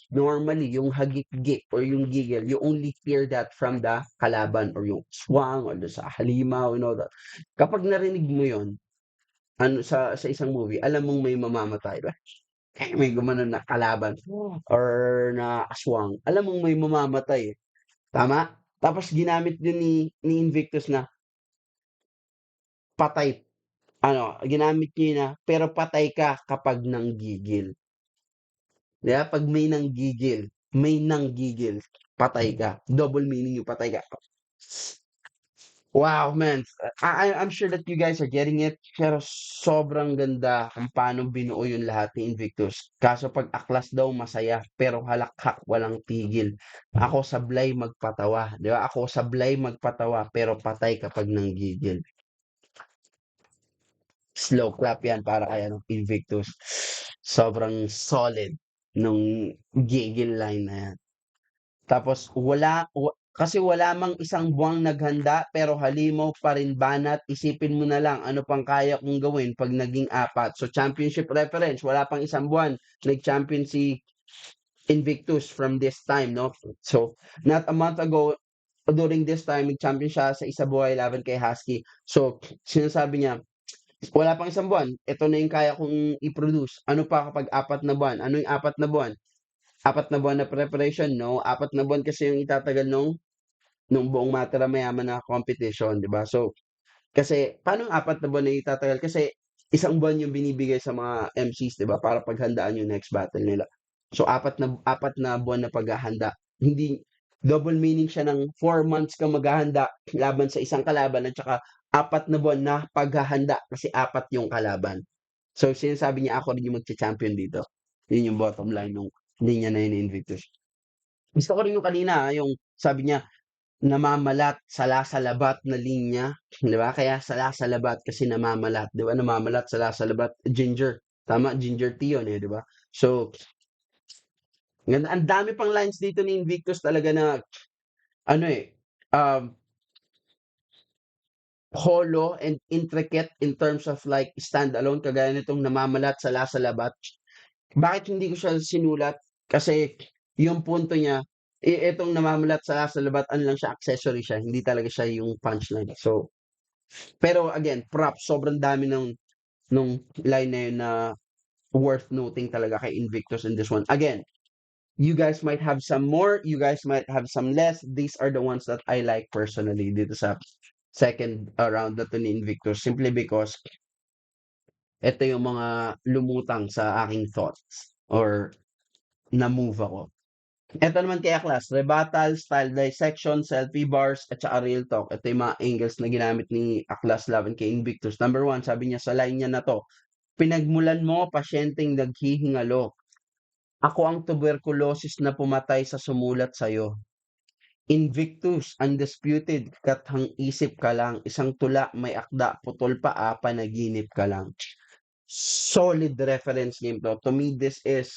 Speaker 1: yung hagik-gik or yung gigil, you only hear that from the kalaban or yung aswang or dun sa halimaw and all that. Kapag narinig mo yun, ano sa isang movie, alam mong may mamamatay ba, may gumanon na kalaban or na aswang, alam mong may mamamatay, eh, tama? Tapos ginamit din ni Invictus na patay, ano, ginamit niya na, pero patay ka kapag nanggigil. 'Di ba 'pag may nanggigil, patay ka. Double meaning yung patay ka. Wow, man, I'm sure that you guys are getting it, pero sobrang ganda kung paano binuo yung lahat ni Invictus. Kaso 'pag aklas daw masaya, pero halakhak walang tigil. Ako sablay magpatawa, 'di ba? Ako sablay magpatawa, pero patay kapag nanggigil. Slow clap 'yan para kay ano, Invictus. Sobrang solid nung gigil line na 'yan. Tapos kasi wala mang isang buwang naghanda, pero halimaw pa rin banat, isipin mo na lang ano pang kaya kong gawin 'pag naging apat. So, championship reference, wala pang isang buwan, nag-champion si Invictus from this time, 'no? So, not a month ago, during this time, nag-champion siya sa isa buhay laban kay Husky. So, sinasabi niya, wala pang isang buwan, ito na yung kaya kong i-produce. Ano pa kapag 4 na buwan? Ano yung 4 na buwan? 4 na buwan na preparation, no? 4 na buwan kasi yung itatagal nung buong Matira Mayaman na competition, 'di ba? So, kasi paano yung 4 na buwan na itatagal? Kasi isang buwan yung binibigay sa mga MCs, 'di ba? Para paghandaan yung next battle nila. So, 4 na buwan na paghahanda. Hindi double meaning siya ng 4 months ka maghahanda laban sa isang kalaban at saka 4 na buwan na paghahanda kasi 4 yung kalaban. So, sinasabi niya ako rin yung magcha-champion dito. Yun yung bottom line nung linya na yun ni Invictus. Gusto ko rin yung kanina, yung sabi niya, namamalat, sala-salabat na linya, 'di ba? Kaya sala-salabat kasi namamalat, 'di ba? Namamalat, sala-salabat, ginger. Tama, ginger tea yun, eh, 'di ba? So, ang dami pang lines dito ni Invictus talaga na ano, eh, um, holo and intricate in terms of like standalone kagaya nitong namamalat, sala-salabat. Bakit hindi ko siya sinulat? Kasi yung punto niya, itong namamalat, sala-salabat, ano lang siya, accessory siya, hindi talaga siya yung punchline. So, pero again, props, sobrang dami nung line na yun na worth noting talaga kay Invictus in this one. Again, you guys might have some more, you guys might have some less. These are the ones that I like personally dito sa second round na to ni Invictus simply because ito yung mga lumutang sa aking thoughts or na-move ako. Ito naman kay Aklas, rebuttal, style dissection, selfie bars, at saka real talk. Ito yung mga angles na ginamit ni Aklas laban kay Invictus. Number one, sabi niya sa line niya na to, pinagmulan mo, pasyenteng naghihingalo. Ako ang tuberculosis na pumatay sa sumulat sa'yo. Invictus, undisputed, kathang isip ka lang, isang tula, may akda, putol paa, panaginip ka lang. Solid reference game to. To me, this is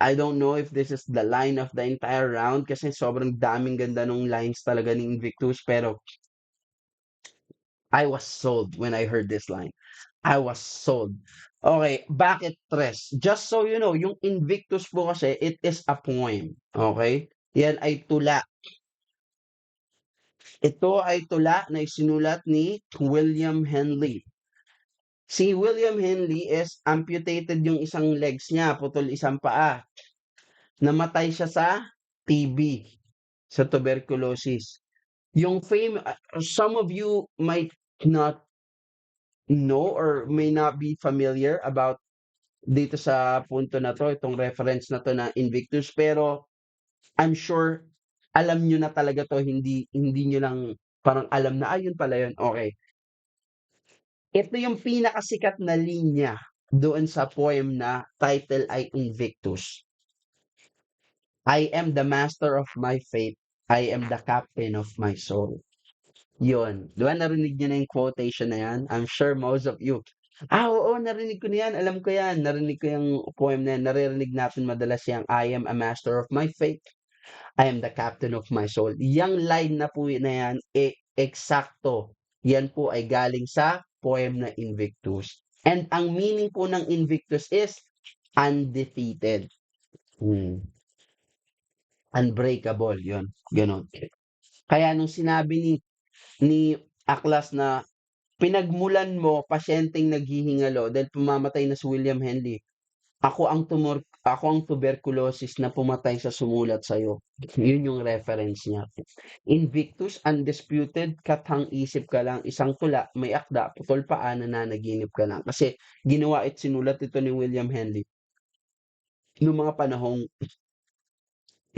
Speaker 1: I don't know if this is the line of the entire round kasi sobrang daming ganda nung lines talaga ni Invictus pero I was sold when I heard this line. I was sold. Okay, bakit tres? Just so you know, yung Invictus po kasi, it is a poem. Okay? Yan ay tula. Ito ay tula na isinulat ni William Henley. Si William Henley is amputated yung isang legs niya, putol isang paa. Namatay siya sa TB, sa tuberculosis. Some of you might not know or may not be familiar about dito sa punto na to, itong reference na to na Invictus, pero I'm sure alam nyo na talaga to, hindi nyo lang parang alam na, yun pala yun, okay. Ito yung pinakasikat na linya doon sa poem na title ay Invictus. I am the master of my fate. I am the captain of my soul. Yun. Di ba narinig niyo na yung quotation na yan? I'm sure most of you. Oo, narinig ko na yan. Alam ko yan. Narinig ko yung poem na yan. Naririnig natin madalas yung I am a master of my fate. I am the captain of my soul. Yang line na po na yan, eksakto. Yan po ay galing sa poem na Invictus. And ang meaning po ng Invictus is undefeated. Unbreakable, yun. Ganon. Kaya nung sinabi ni Aklas na pinagmulan mo pasyenteng naghihingalo dahil pumamatay na si William Henley. Ako ang tuberculosis na pumatay sa sumulat sa'yo. Yun yung reference niya. Invictus, undisputed, katang isip ka lang, isang tula, may akda, putol paa, nananaginip ka lang. Kasi ginawa at sinulat ito ni William Henley noong mga panahong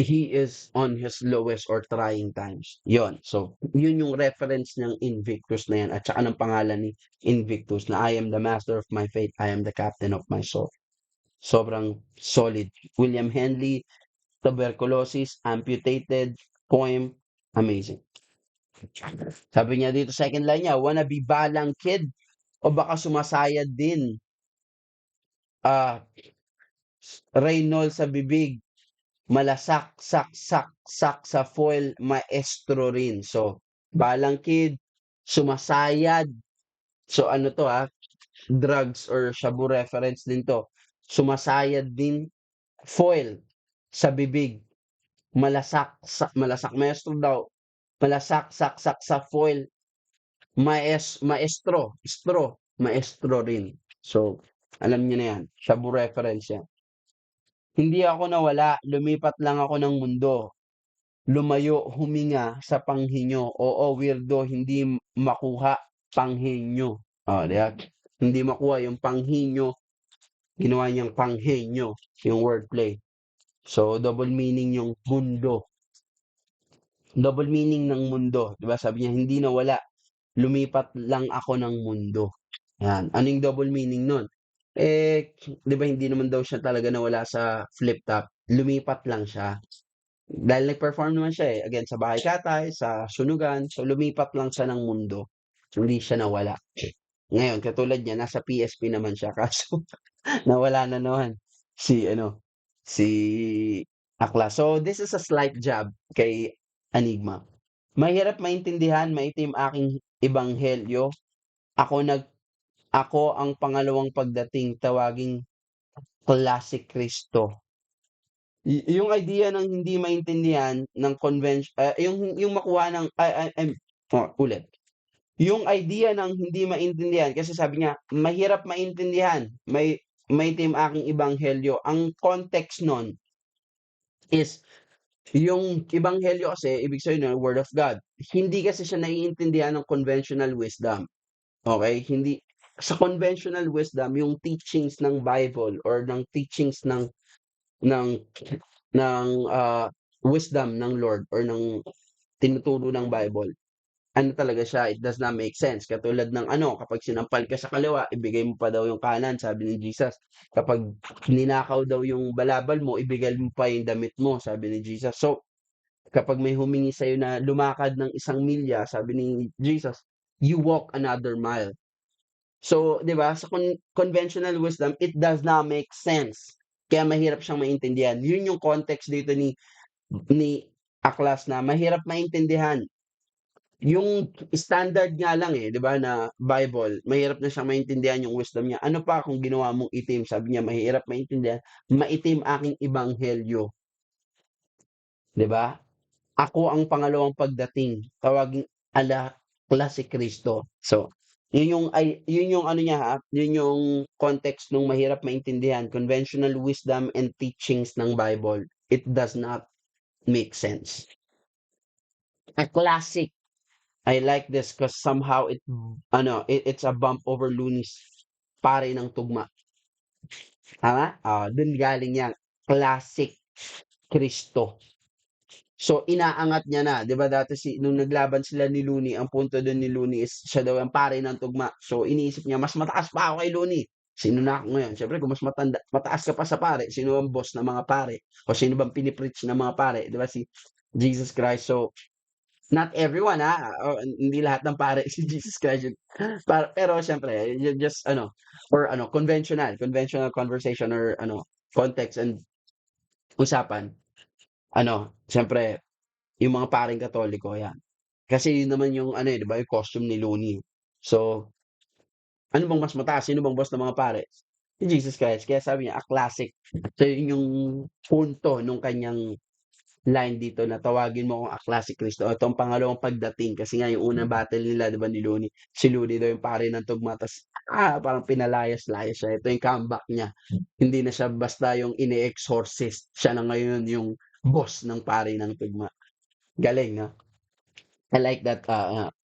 Speaker 1: he is on his lowest or trying times. Yon. So, yun yung reference ng Invictus na yan at saka ng pangalan ni Invictus na I am the master of my fate, I am the captain of my soul. Sobrang solid. William Henley, tuberculosis, amputated, poem, amazing. Sabi niya dito, second line niya, wanna be balang kid o baka sumasayad din. Reynolds sa bibig, malasak, sak sa foil, maestro rin. So, balang kid, sumasayad. So, ano to drugs or shabu reference din to. Sumasayad din, foil, sa bibig. Malasak, maestro daw. Malasak, sa foil. Maestro rin. So, alam niyo na yan. Shabu reference yan. Hindi ako nawala, lumipat lang ako ng mundo. Lumayo, huminga sa panghinyo. Oo, weirdo, hindi makuha panghinyo. Diba? Hindi makuha yung panghinyo. Ginawa niyang panghinyo, yung wordplay. So, double meaning yung mundo. Double meaning ng mundo. Diba? Sabi niya, hindi nawala. Lumipat lang ako ng mundo. Yan. Anong double meaning nun? Di ba hindi naman daw siya talaga nawala sa flip top. Lumipat lang siya. Dahil nag-perform naman siya again sa Bahay Katay, sa Sunugan. So, lumipat lang siya ng mundo. Hindi siya nawala. Ngayon, katulad niya, nasa PSP naman siya. Kaso, nawala na naman si Akla. So, this is a slight jab kay Enigma. Mahirap maintindihan, maitim aking ebanghelyo. Ako ang pangalawang pagdating, tawaging Classic Kristo. Yung idea ng hindi maintindihan ng convention, yung makuha ng, ulit. Yung idea ng hindi maintindihan, kasi sabi niya, mahirap maintindihan, maitim aking ebanghelyo. Ang context nun is, yung ebanghelyo kasi, ibig sabihin word of God. Hindi kasi siya naiintindihan ng conventional wisdom. Okay? Hindi, sa conventional wisdom, yung teachings ng Bible or ng teachings ng wisdom ng Lord or ng tinuturo ng Bible, ano talaga siya, it does not make sense. Katulad ng kapag sinampal ka sa kaliwa, ibigay mo pa daw yung kanan, sabi ni Jesus. Kapag ninakaw daw yung balabal mo, ibigay mo pa yung damit mo, sabi ni Jesus. So, kapag may humingi sa'yo na lumakad ng 1 milya, sabi ni Jesus, you walk another mile. So, 'di ba, sa conventional wisdom, it does not make sense. Kaya mahirap siyang maintindihan. Yun yung context dito ni Aklas na mahirap maintindihan. Yung standard nga lang 'di ba, na Bible, mahirap na siyang maintindihan yung wisdom niya. Ano pa kung ginawa mong itim? Sabi niya, mahirap maintindihan, maitim aking ebanghelyo. 'Di ba? Ako ang pangalawang pagdating, tawaging ala Classic Kristo. So, Yun yung ano niya ha, yun yung context nung mahirap maintindihan, conventional wisdom and teachings ng Bible. It does not make sense. A classic. I like this because somehow it's a bump over Looney's pare ng tugma. Tama? Dun galing yan. Classic Kristo. So, inaangat niya na, 'di ba dati nung naglaban sila ni Looney, ang punto dun ni Looney is siya daw ang pare ng tugma. So, iniisip niya, mas mataas pa ako kay Looney. Sino na ako ngayon? Siyempre, kung mas mataas ka pa sa pare, sino ang boss ng mga pare? O sino bang pinipreach ng mga pare? 'Di ba si Jesus Christ? So, not everyone hindi lahat ng pare si Jesus Christ. Pero siyempre, just conventional conversation or context and usapan. Siyempre, yung mga paring Katoliko, yan. Kasi yun naman yung 'di ba, yung costume ni Looney. So, ano bang mas mataas? Sino bang boss ng mga pare? Si Jesus Christ. Kaya sabi niya, a classic. So, yun yung punto nung kanyang line dito na tawagin mo akong a classic Kristo. Ito ang pangalawang pagdating kasi nga yung unang battle nila, 'di ba, ni Looney. Si Looney daw yung pare ng tugma tas parang pinalayas-layas siya. Ito yung comeback niya. Hindi na siya basta yung ini-exorcist. Siya na ngayon yung boss ng pare ng tugma. Galing, no? I like that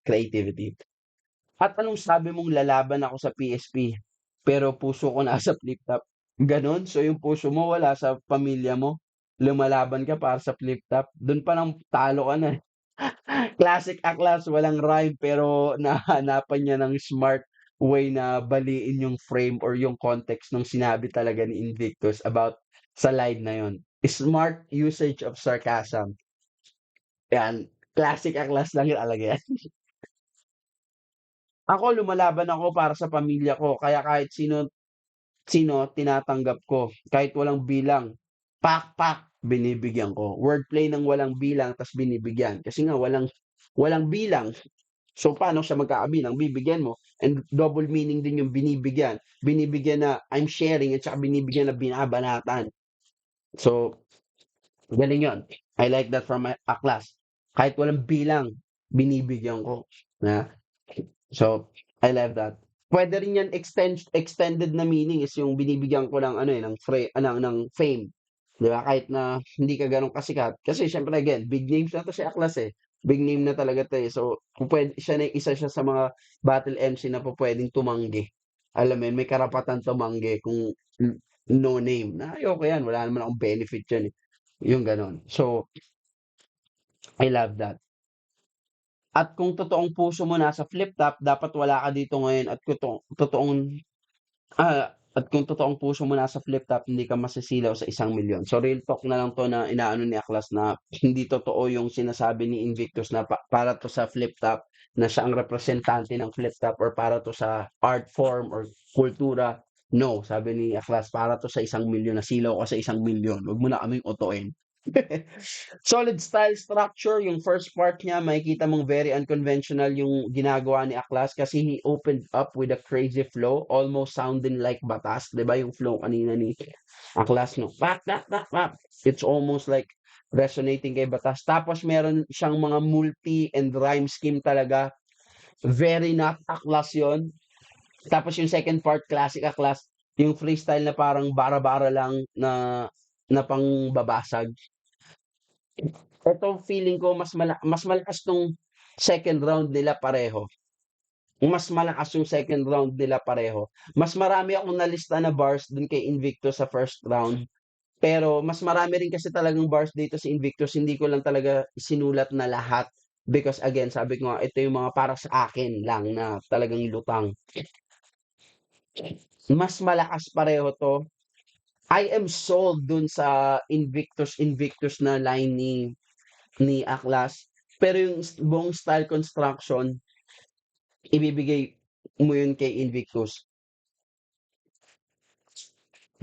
Speaker 1: creativity. At anong sabi mong lalaban ako sa PSP, pero puso ko nasa flip top? Gano'n? So yung puso mo wala sa pamilya mo, lumalaban ka para sa flip top, dun pa lang talo ka na, eh. Classic aklas, walang rhyme pero nahahanapan niya ng smart way na baliin yung frame or yung context nung sinabi talaga ni Invictus about sa line na yun. Smart usage of sarcasm. Yan, classic aklas lang talaga yan. Ako lumalaban ako para sa pamilya ko kaya kahit sino sino tinatanggap ko, kahit walang bilang, pak, pak, binibigyan ko. Wordplay ng walang bilang tas binibigyan kasi nga walang bilang. So paano siya magkakabilang? Bibigyan mo and double meaning din yung binibigyan. Binibigyan na I'm sharing at saka binibigyan na binabanatan. So galing yun. I like that from a class. Kahit walang bilang, binibigyan ko. Na So, I love that. Puwede rin 'yan extended na meaning is yung binibigyan ko ng ng fame, 'di ba? Kahit na hindi ka gano'n kasikat. Kasi siyempre again, big names na 'to si Aklas, eh. Big name na talaga 'to, eh. So, isa siya sa mga battle MC na pupuwedeng tumanggi. Alam mo yun, may karapatan tumanggi kung no name, na ayoko 'yan, wala naman akong benefit diyan, eh, yung gano'n. So, I love that. At kung totoong puso mo nasa flip top, dapat wala ka dito ngayon at kung totoong puso mo nasa flip top, hindi ka masisilaw sa 1,000,000. So real talk na lang 'to na inaano ni Aklas na hindi totoo yung sinasabi ni Invictus na para 'to sa flip top, na siya ang representante ng flip top or para 'to sa art form or kultura. No, sabi ni Aklas, para 'to sa 1,000,000, nasilaw ka sa 1,000,000, wag mo na kaming utuin. Solid style structure, yung first part niya makikita mong very unconventional yung ginagawa ni Aklas kasi he opened up with a crazy flow, almost sounding like batas, 'di ba yung flow kanina ni Aklas, no? Pak, pak, pak, pak. It's almost like resonating kay batas. Tapos meron siyang mga multi and rhyme scheme talaga. Very not Aklas yon. Tapos yung second part, classic Aklas, yung freestyle na parang bara-bara lang na pangbabasag. Eto feeling ko mas malakas nung second round nila pareho. Mas malakas yung second round nila pareho. Mas marami akong nalista na bars dun kay Invictus sa first round. Pero mas marami rin kasi talagang bars dito sa Invictus, hindi ko lang talaga sinulat na lahat. Because again, sabi ko nga, ito yung mga para sa akin lang na talagang lutang. Mas malakas pareho 'to. I am sold dun sa Invictus na line ni Aklas. Pero yung buong style construction, ibibigay mo yun kay Invictus.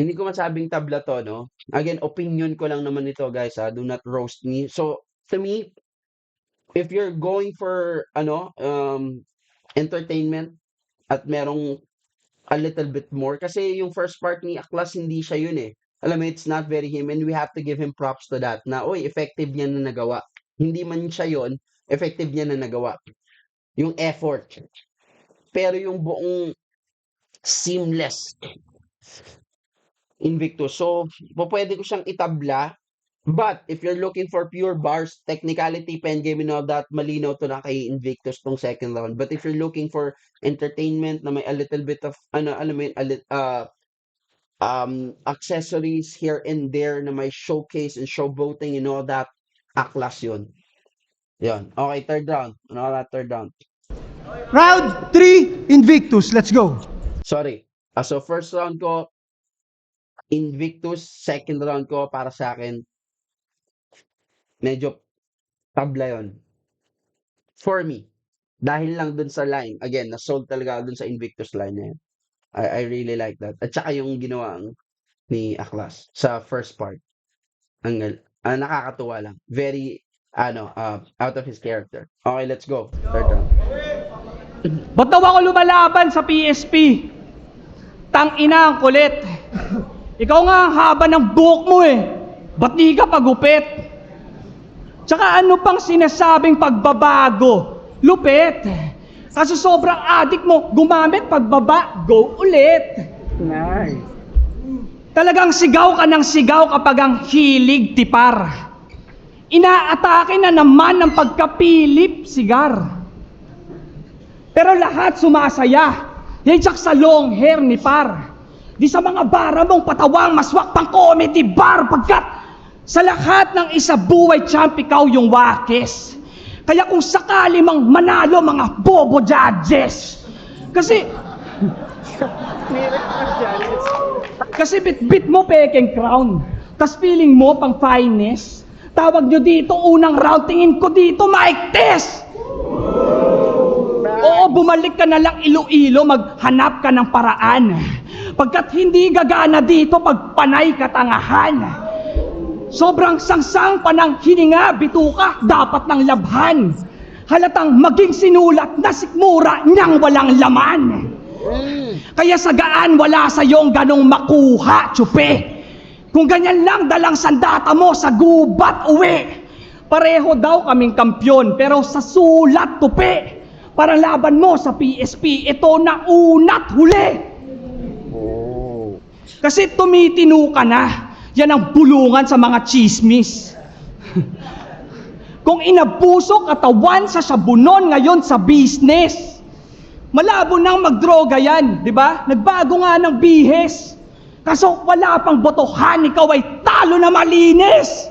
Speaker 1: Hindi ko masabing tabla 'to, 'no? Again, opinion ko lang naman ito, guys, do not roast me. So, to me, if you're going for entertainment at merong a little bit more kasi yung first part ni Aklas hindi siya yun, eh. Alam mo, it's not very him and we have to give him props to that na, uy, effective niya na nagawa. Hindi man siya yun, effective niya na nagawa. Yung effort. pero yung buong seamless Invictus. So, pwede ko siyang itabla. But if you're looking for pure bars, technicality, pen game and all that, malinaw to na kay Invictus tong second round. But if you're looking for entertainment na may a little bit of alam mo yun, accessories here and there na may showcase and showboating and all that, Aklas yun. Yun. Okay, third round. Ano that third round?
Speaker 3: Round 3, Invictus. Let's go.
Speaker 1: Sorry. So first round ko, Invictus. Second round ko, para sa akin, medyo tabla yun. For me. Dahil lang dun sa line. Again, na-sold talaga dun sa Invictus line na yun. I really like that. At saka yung ginawa ni Aklas sa first part. Ang nakakatuwa lang. Very, out of his character. Okay, let's go. Third round.
Speaker 2: Ba't daw ako lumalaban sa PSP? Tang-ina ang kulit. Ikaw nga ang haba ng buhok mo eh. Ba't di ka pagupit? Tsaka ano pang sinasabing pagbabago? Lupit. Kaso sobrang adik mo, gumamit pagbaba, go ulit.
Speaker 1: Nice.
Speaker 2: Talagang sigaw ka ng sigaw kapag ang hilig tipar. Inaatake na naman ng pagkapilip sigar. Pero lahat sumasaya. Yajak sa long hair ni Par. Di sa mga bara mong patawang maswak pang comedy bar. Pagkat sa lahat ng isa buhay champ, ikaw yung wakis. Kaya kung sakali mang manalo mga bobo judges. Kasi bit-bit mo pekeng crown. Tas feeling mo pang finest. Tawag nyo dito unang round, tingin ko dito mic test. Oo, bumalik ka na lang Iloilo, maghanap ka ng paraan. Pagkat hindi gagana dito pag panay katangahan. Sobrang sangsang pa ng hininga, bituka, dapat ng labhan. Halatang maging sinulat na sikmura niyang walang laman. Kaya sagaan wala sa iyong ganong makuha, tsupe. Kung ganyan lang dalang sandata mo sa gubat uwi. Pareho daw kaming kampyon, pero sa sulat tupi. Para laban mo sa PSP, ito na unat huli. Kasi tumitino ka na. Yan ang bulungan sa mga chismis. Kung inabuso katawan sa sabunon ngayon sa business, malabo nang magdroga yan, di ba? Nagbago nga ng bihes. Kaso wala pang botohan, ikaw ay talo na malinis.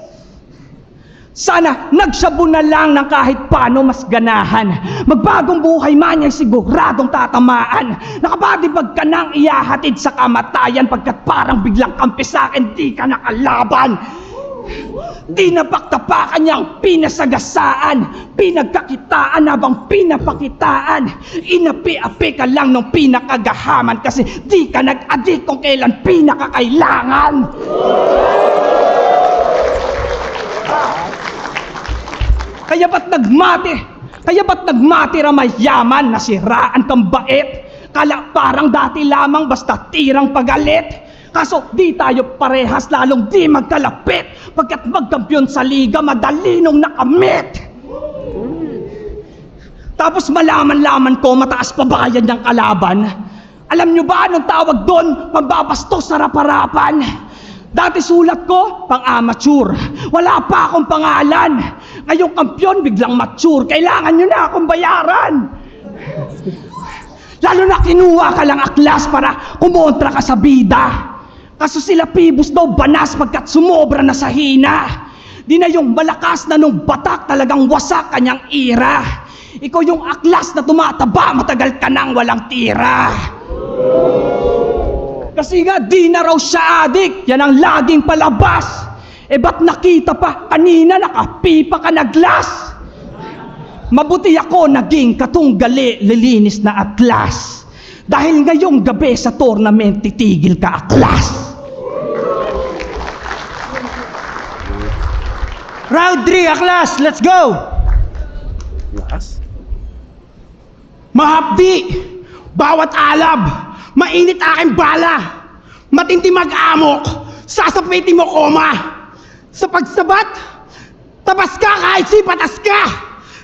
Speaker 2: Sana nagsabu na lang ng kahit paano mas ganahan. Magbagong buhay man yung siguradong tatamaan. Nakabadibag ka nang iyahatid sa kamatayan pagkat parang biglang kampi sa akin, di ka nakalaban. Di napaktapakan niyang pinasagasaan, pinagkakitaan habang pinapakitaan. Inapi-api ka lang nung pinakagahaman kasi di ka nag-adik kung kailan pinakakailangan. Kaya ba't nagmatira mayaman, nasiraan kang bait? Kala parang dati lamang basta tirang pagalit. Kaso di tayo parehas, lalong di magkalapit. Pagkat magkampiyon sa liga, madali nung nakamit. Tapos malaman-laman ko, mataas pa bayan ng kalaban. Alam nyo ba anong tawag doon? Pambabastos sa rap-harapan. Dati sulat ko, pang-amateur. Wala pa akong pangalan. Ngayong kampiyon, biglang mature. Kailangan nyo na akong bayaran. Lalo na kinuha ka lang Aklas para kumontra ka sa bida. Kaso sila Pibus daw banas pagkat sumobra na sa hina. Di na yung malakas na nung batak talagang wasak kanyang ira. Ikaw yung Aklas na tumataba, matagal ka nang walang tira. Kasi nga di na raw siya adik, yan ang laging palabas. Ba't nakita pa kanina nakapipa ka na glass? Mabuti ako naging katunggali lilinis na Atlas. Dahil ngayong gabi sa tournament titigil ka Aklas.
Speaker 3: Round 3, Aklas. Let's go.
Speaker 1: Yes.
Speaker 3: Mahapdi, bawat alab, mainit aking bala. Matindi mag-amok, sasapitin mo koma. Sa pagsabat, tabas ka kahit sipatas ka.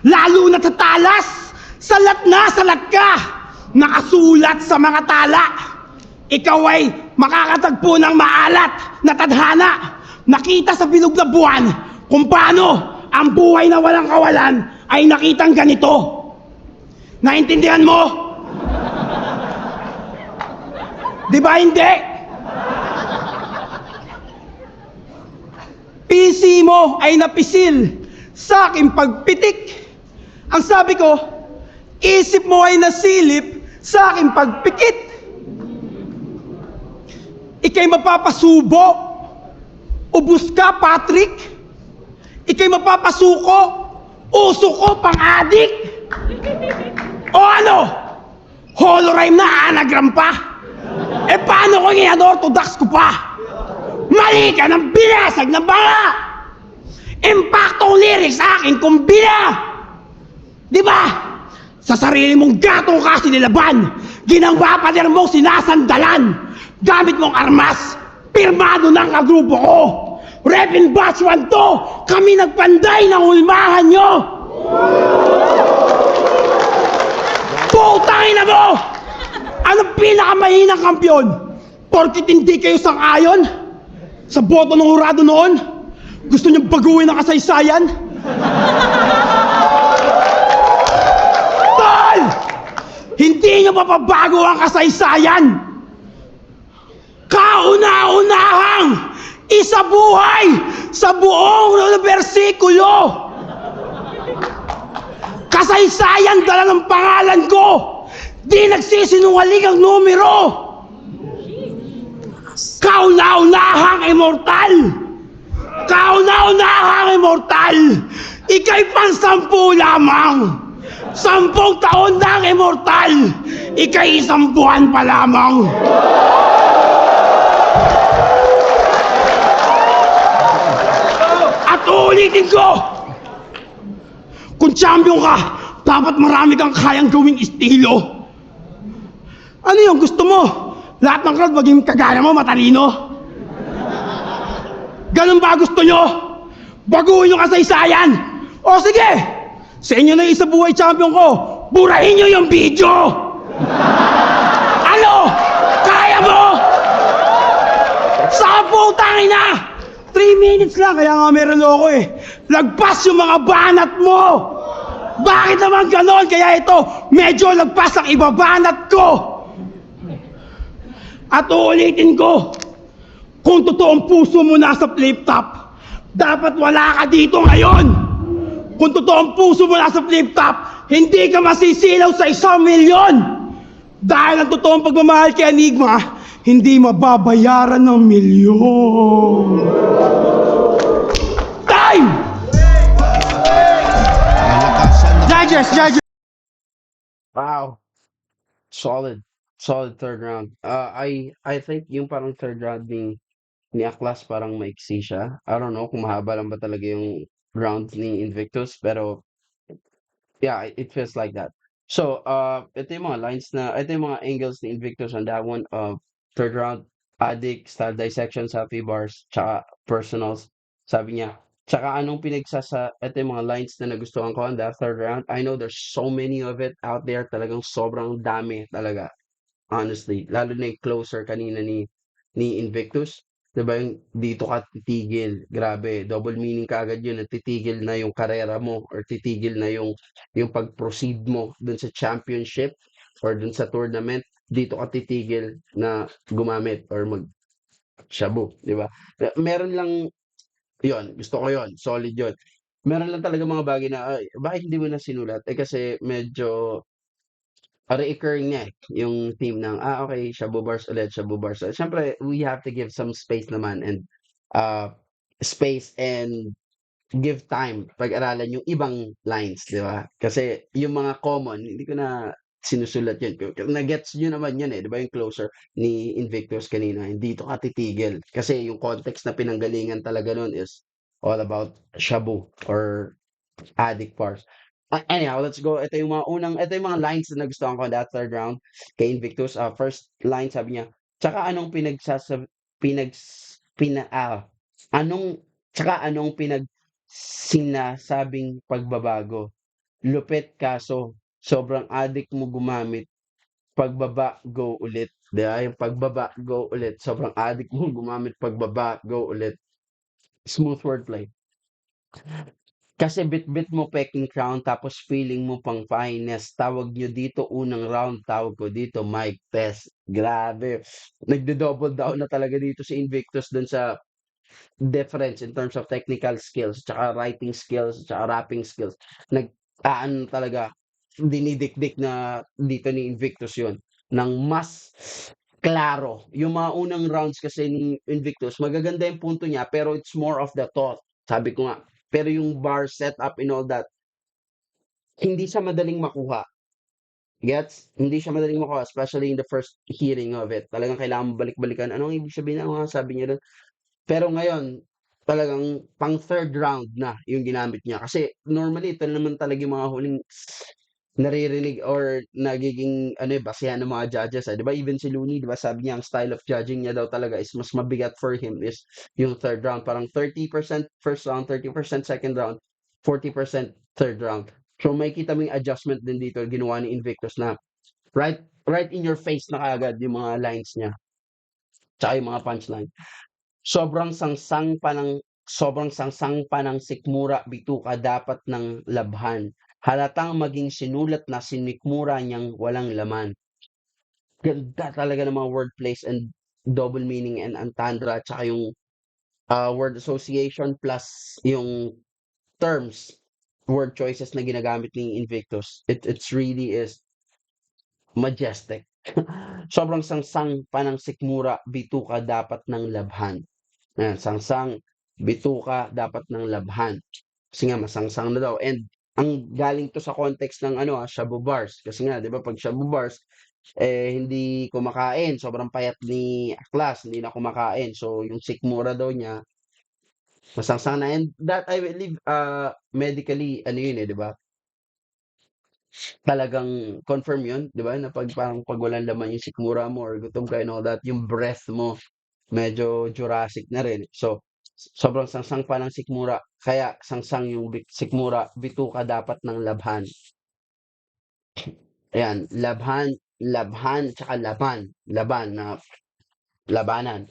Speaker 3: Lalo na sa talas, salat na salat ka. nakasulat sa mga tala. Ikaw ay makakatagpo ng maalat na tadhana. Nakita sa bilog na buwan kung paano ang buhay na walang kawalan ay nakitang ganito. Naintindihan mo? Di ba hindi? PC mo ay napisil sa aking pagpitik. Ang sabi ko, isip mo ay nasilip sa aking pagpikit. Ika'y mapapasubo. Ubus ka, Patrick. Ika'y mapapasuko. Uso ko, pang-adik. O ano? Holorime na, anagram pa. Eh paano kung i-unorthodox ko pa? Mali ka ng binasag ng banga! Impaktong lyrics sa akin kung bina! Di ba? Sa sarili mong gatong ka sinilaban, ginangwa pader mong sinasandalan, gamit mong armas, pirmado ng kagrupo ko. Repin Batch 1 to, kami nagpanday ng ulmahan nyo! Putangin na mo! Anong pinakamahinang kampyon? Porkit hindi kayo sang-ayon? Sa boto ng hurado noon? Gusto niyong baguhin ang kasaysayan? Tol! Hindi niyo mapabago ang kasaysayan! Kauna-unahang isabuhay sa buong bersikulo! Kasaysayan dala ng pangalan ko! Di nagsisinungaling ang numero! Kauna-unahang immortal! Kauna-unahang immortal! Ika'y pang-10 lamang! 10 taon na ang immortal! Ika'y 1 buwan pa lamang! At ulitin ko! Kung champion ka, dapat marami kang kayang gawing estilo. Ano yung gusto mo? Lahat ng crowd maging kagaya mo, matalino? Ganun ba gusto nyo? Baguhin yung kasaysayan? O sige! Sa inyo na isa buhay champion ko, burahin nyo yung video! Ano? Kaya mo? Sa putangin na! 3 minutes lang, kaya nga meron ako eh. Lagpas yung mga banat mo! Bakit naman ganon? Kaya ito, medyo lagpas ang ibabanat ko! At uulitin ko, kung totoong puso mo nasa flip top, dapat wala ka dito ngayon. Kung totoong puso mo nasa flip top, hindi ka masisilaw sa 1 milyon. Dahil ang totoong pagmamahal kay Enigma, hindi mababayaran ng milyon. Time! Judges!
Speaker 1: Wow. Solid third round. I think yung parang third round ni Aklas parang maiksi siya. I don't know kung mahaba lang ba talaga yung round ni Invictus, pero yeah, it feels like that. So, ito yung mga ito yung mga angles ni Invictus on that one. Third round, addict, style dissection, selfie bars, tsaka personals. Sabi niya, tsaka ito yung mga lines na nagustuhan ko on that third round. I know there's so many of it out there, talagang sobrang dami talaga. Honestly, lalo na yung closer kanina ni Invictus. 'Di ba yung dito ka titigil, grabe, double meaning kaagad yun na titigil na yung karera mo or titigil na yung pag-proceed mo dun sa championship or dun sa tournament, dito ka titigil na gumamit or mag-shabu, 'di ba? Meron lang yon, gusto ko yon, solid yon. Meron lang talaga mga bagay na, "Ay, bakit hindi mo na sinulat?" Eh, kasi medyo recurring nga, eh, yung theme ng, okay, shabu bars ulit, shabu bars ulit. Siyempre, we have to give some space naman and, space and give time pag-aralan yung ibang lines, 'di ba? Kasi yung mga common, hindi ko na sinusulat yun. Na-gets niyo naman yun, eh, 'di ba yung closer ni Invictus kanina, "Hindi 'to ka titigil." Kasi yung context na pinanggalingan talaga nun is all about shabu or addict bars. Anyhow, let's go. Ito yung mga lines na nagustuhan ko in that third round kay Invictus. First line sabi niya, tsaka anong pinags, pina, anong, tsaka anong sinasabing pagbabago? Lupit kaso, sobrang addict mo gumamit, pagbaba, go ulit. 'Di ba? Yung pagbaba, go ulit. Sobrang addict mo gumamit pagbaba, go ulit. Smooth wordplay. Kasi bit-bit mo peking crown tapos feeling mo pang finest. Tawag nyo dito unang round, tawag ko dito mic test. Grabe. Nagdo-double down na talaga dito si Invictus dun sa difference in terms of technical skills, tsaka writing skills, tsaka rapping skills. Nag-aano talaga, dinidikdik na dito ni Invictus yun ng mas klaro. Yung mga unang rounds kasi ni Invictus, magaganda yung punto niya, pero it's more of the thought. Sabi ko nga, pero yung bar setup and all that, hindi siya madaling makuha. Gets? Hindi siya madaling makuha, especially in the first hearing of it. Talagang kailangan mo balik-balikan. Anong ibig sabihin? Ano nga sabi niya doon? Pero ngayon, talagang pang third round na yung ginamit niya. Kasi normally, ito naman talaga yung mga huling naririnig or nagiging ano basehan ng mga judges. 'Di ba even si Looney, 'di ba sabi niya ang style of judging niya daw talaga is mas mabigat for him is yung third round. Parang 30% first round, 30% second round, 40% third round. So makikita mo yung adjustment din dito ginawa ni Invictus na right in your face na kaagad yung mga lines niya. Tsaka yung mga punchline. Sobrang sangsang pa ng sikmura bituka dapat ng labhan. Halatang maging sinulat na sinikmura niyang walang laman. Ganda talaga ng mga wordplays and double meaning and entendre tsaka yung word association plus yung terms, word choices na ginagamit ni Invictus. It's really is majestic. Sobrang sangsang pa ng sikmura bituka dapat ng labhan. Ayan, sangsang, bituka, dapat ng labhan. Kasi nga masangsang na daw. And ang galing to sa context ng shabu bars. Kasi nga, 'di ba, pag shabu bars, hindi kumakain, sobrang payat ni Aklas, hindi na kumakain. So, yung sikmura daw niya, masangsang na. And that I believe medically ano yun 'di ba? Talagang confirm yun, 'di ba? Na pag walang laman yung sikmura mo or gutom ka and all that, yung breath mo medyo Jurassic na rin. So, sobrang sangsang pa ng sikmura. Kaya sangsang yung sikmura, bituka dapat ng labhan. Ayan, labhan, labhan, tsaka laban. Laban na labanan.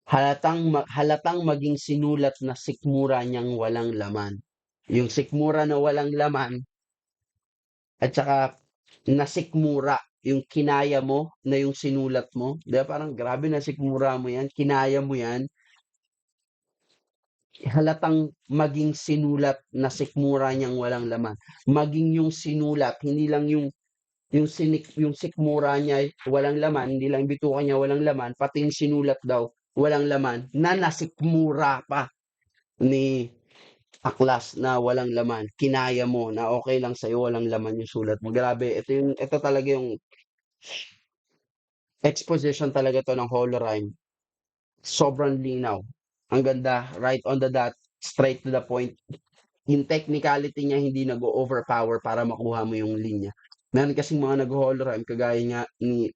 Speaker 1: Halatang maging sinulat na sikmura niyang walang laman. Yung sikmura na walang laman at saka nasikmura yung kinaya mo na yung sinulat mo. 'Di ba parang grabe nasikmura mo yan, kinaya mo yan. Halatang maging sinulat na sikmura niyang walang laman. Maging yung sinulat, hindi lang yung sikmura niya walang laman, hindi lang bituka niya walang laman, pati yung sinulat daw walang laman, na nasikmura pa ni Aklas na walang laman. Kinaya mo na okay lang sa'yo, walang laman yung sulat mo. Grabe, ito talaga yung exposition talaga to ng Holorime. Sobrang linaw. Ang ganda, right on the dot, straight to the point. Yung technicality niya hindi nag-overpower para makuha mo yung linya. Meron kasing mga nag-holorime kagaya nga ni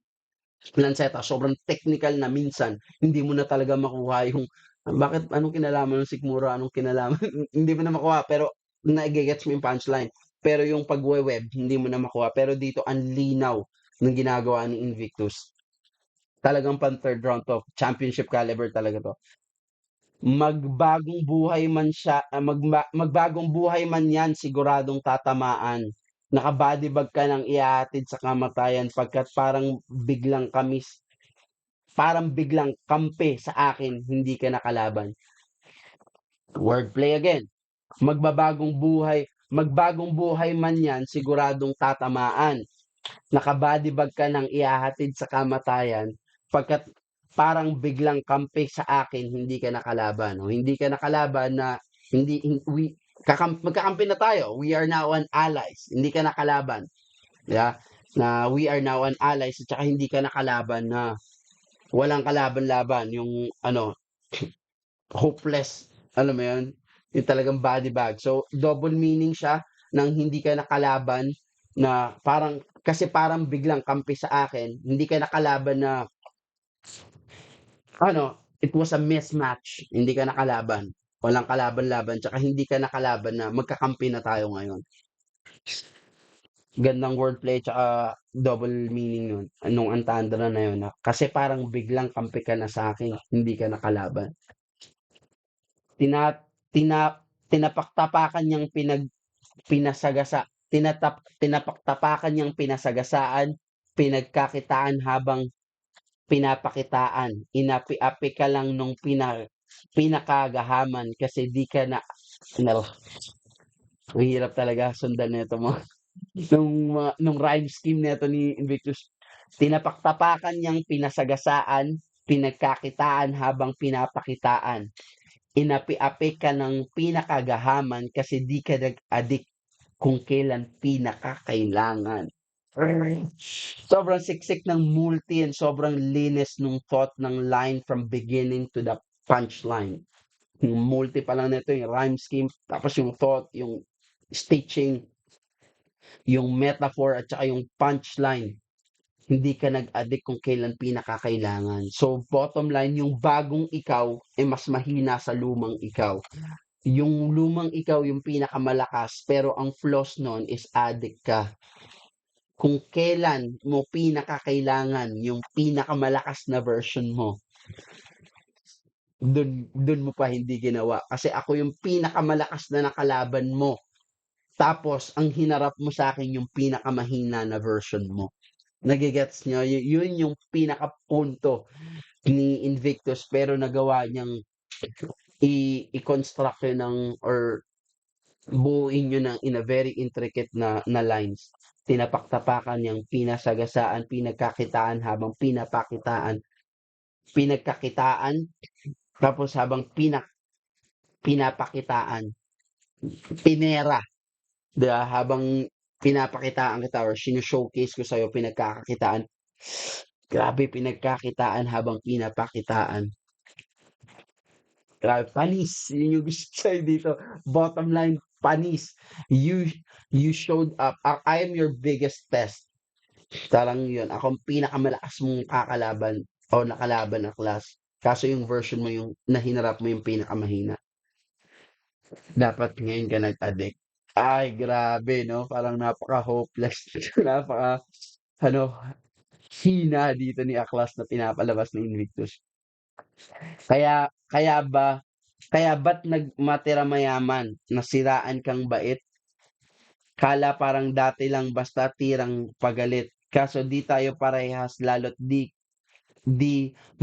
Speaker 1: Lanceta, sobrang technical na minsan hindi mo na talaga makuha yung bakit anong kinalaman ng sikmura, anong kinalaman hindi mo na makuha pero nage-gets mo yung punchline. Pero yung pagwe-web hindi mo na makuha. Pero dito ang linaw ng ginagawa ni Invictus. Talagang pan third round to, championship caliber talaga to. Magbagong buhay man yan, siguradong tatamaan. Naka-bodybag ka ng ihahatid sa kamatayan pagkat parang biglang kampe sa akin, hindi ka nakalaban. Wordplay again. Magbagong buhay man yan, siguradong tatamaan. Nakabadibag ka ng ihahatid sa kamatayan pagkat parang biglang kampi sa akin, hindi ka nakalaban. O hindi ka nakalaban na magkakampi na tayo. We are now an allies. Hindi ka nakalaban. Yeah? Na we are now an allies at saka hindi ka nakalaban na walang kalaban-laban. Yung hopeless. Alam mo yun? Yung talagang body bag. So, double meaning siya ng hindi ka nakalaban na parang biglang kampi sa akin, hindi ka nakalaban na it was a mismatch. Hindi ka nakalaban. Walang kalaban-laban. Tsaka hindi ka nakalaban na magkakampi na tayo ngayon. Gandang wordplay tsaka double meaning nun, nung entendre na yun, kasi parang biglang kampi ka na sa'kin, hindi ka na kalaban. Tina tina Tinapaktapakan niyang tinapaktapakan niyang pinasagasaan, pinagkakitaan habang pinapakitaan, inapi-api ka lang nung pinakagahaman kasi di ka na ang hirap talaga sundan nito mo. Nung rhyme scheme nito ni Invictus, tinapaktapakan niyang pinasagasaan, pinagkakitaan habang pinapakitaan. Inapi-api ka ng pinakagahaman kasi di ka nag-addict kung kailan pinakakailangan. Sobrang siksik ng multi and sobrang linis nung thought ng line from beginning to the punchline. Yung multi pa lang nito, yung rhyme scheme, tapos yung thought, yung stitching, yung metaphor at saka yung punchline. Hindi ka nag-addict kung kailan pinakakailangan. So bottom line, yung bagong ikaw ay mas mahina sa lumang ikaw. Yung lumang ikaw yung pinakamalakas pero ang flaws nun is addict ka. Kung kailan mo pinakakailangan yung pinakamalakas na version mo, dun mo pa hindi ginawa. Kasi ako yung pinakamalakas na nakalaban mo. Tapos, ang hinarap mo sa akin yung pinakamahina na version mo. Nagigets nyo? Yun yung pinakapunto ni Invictus pero nagawa niyang i-construct yun ng or buuin yun ng in a very intricate na lines. Tinapaktapakan niyang pinasagasaan, pinagkakitaan habang pinagkakitaan, tapos habang pinapakitaan, pinera, 'di ba? Habang pinapakitaan kita or showcase ko sa'yo, pinagkakakitaan. Grabe, pinagkakitaan habang pinapakitaan. Grabe, panis. Yun yung gusto ko sa'yo dito. Bottom line, panis. You you showed up. I am your biggest test. Parang yun. Ako ang pinakamalakas mong kakalaban o nakalaban na class. Kaso yung version mo yung nahinarap mo yung pinakamahina. Dapat ngayon ka nag-addict. Ay, grabe, no? Parang napaka-hopeless. napaka, ano, hina dito ni Aklas na pinapalabas ng Invictus. Kaya ba, kaya ba't nagmatira mayaman, nasiraan kang bait? Kala parang dati lang basta tirang pagalit. Kaso di tayo parehas lalo't di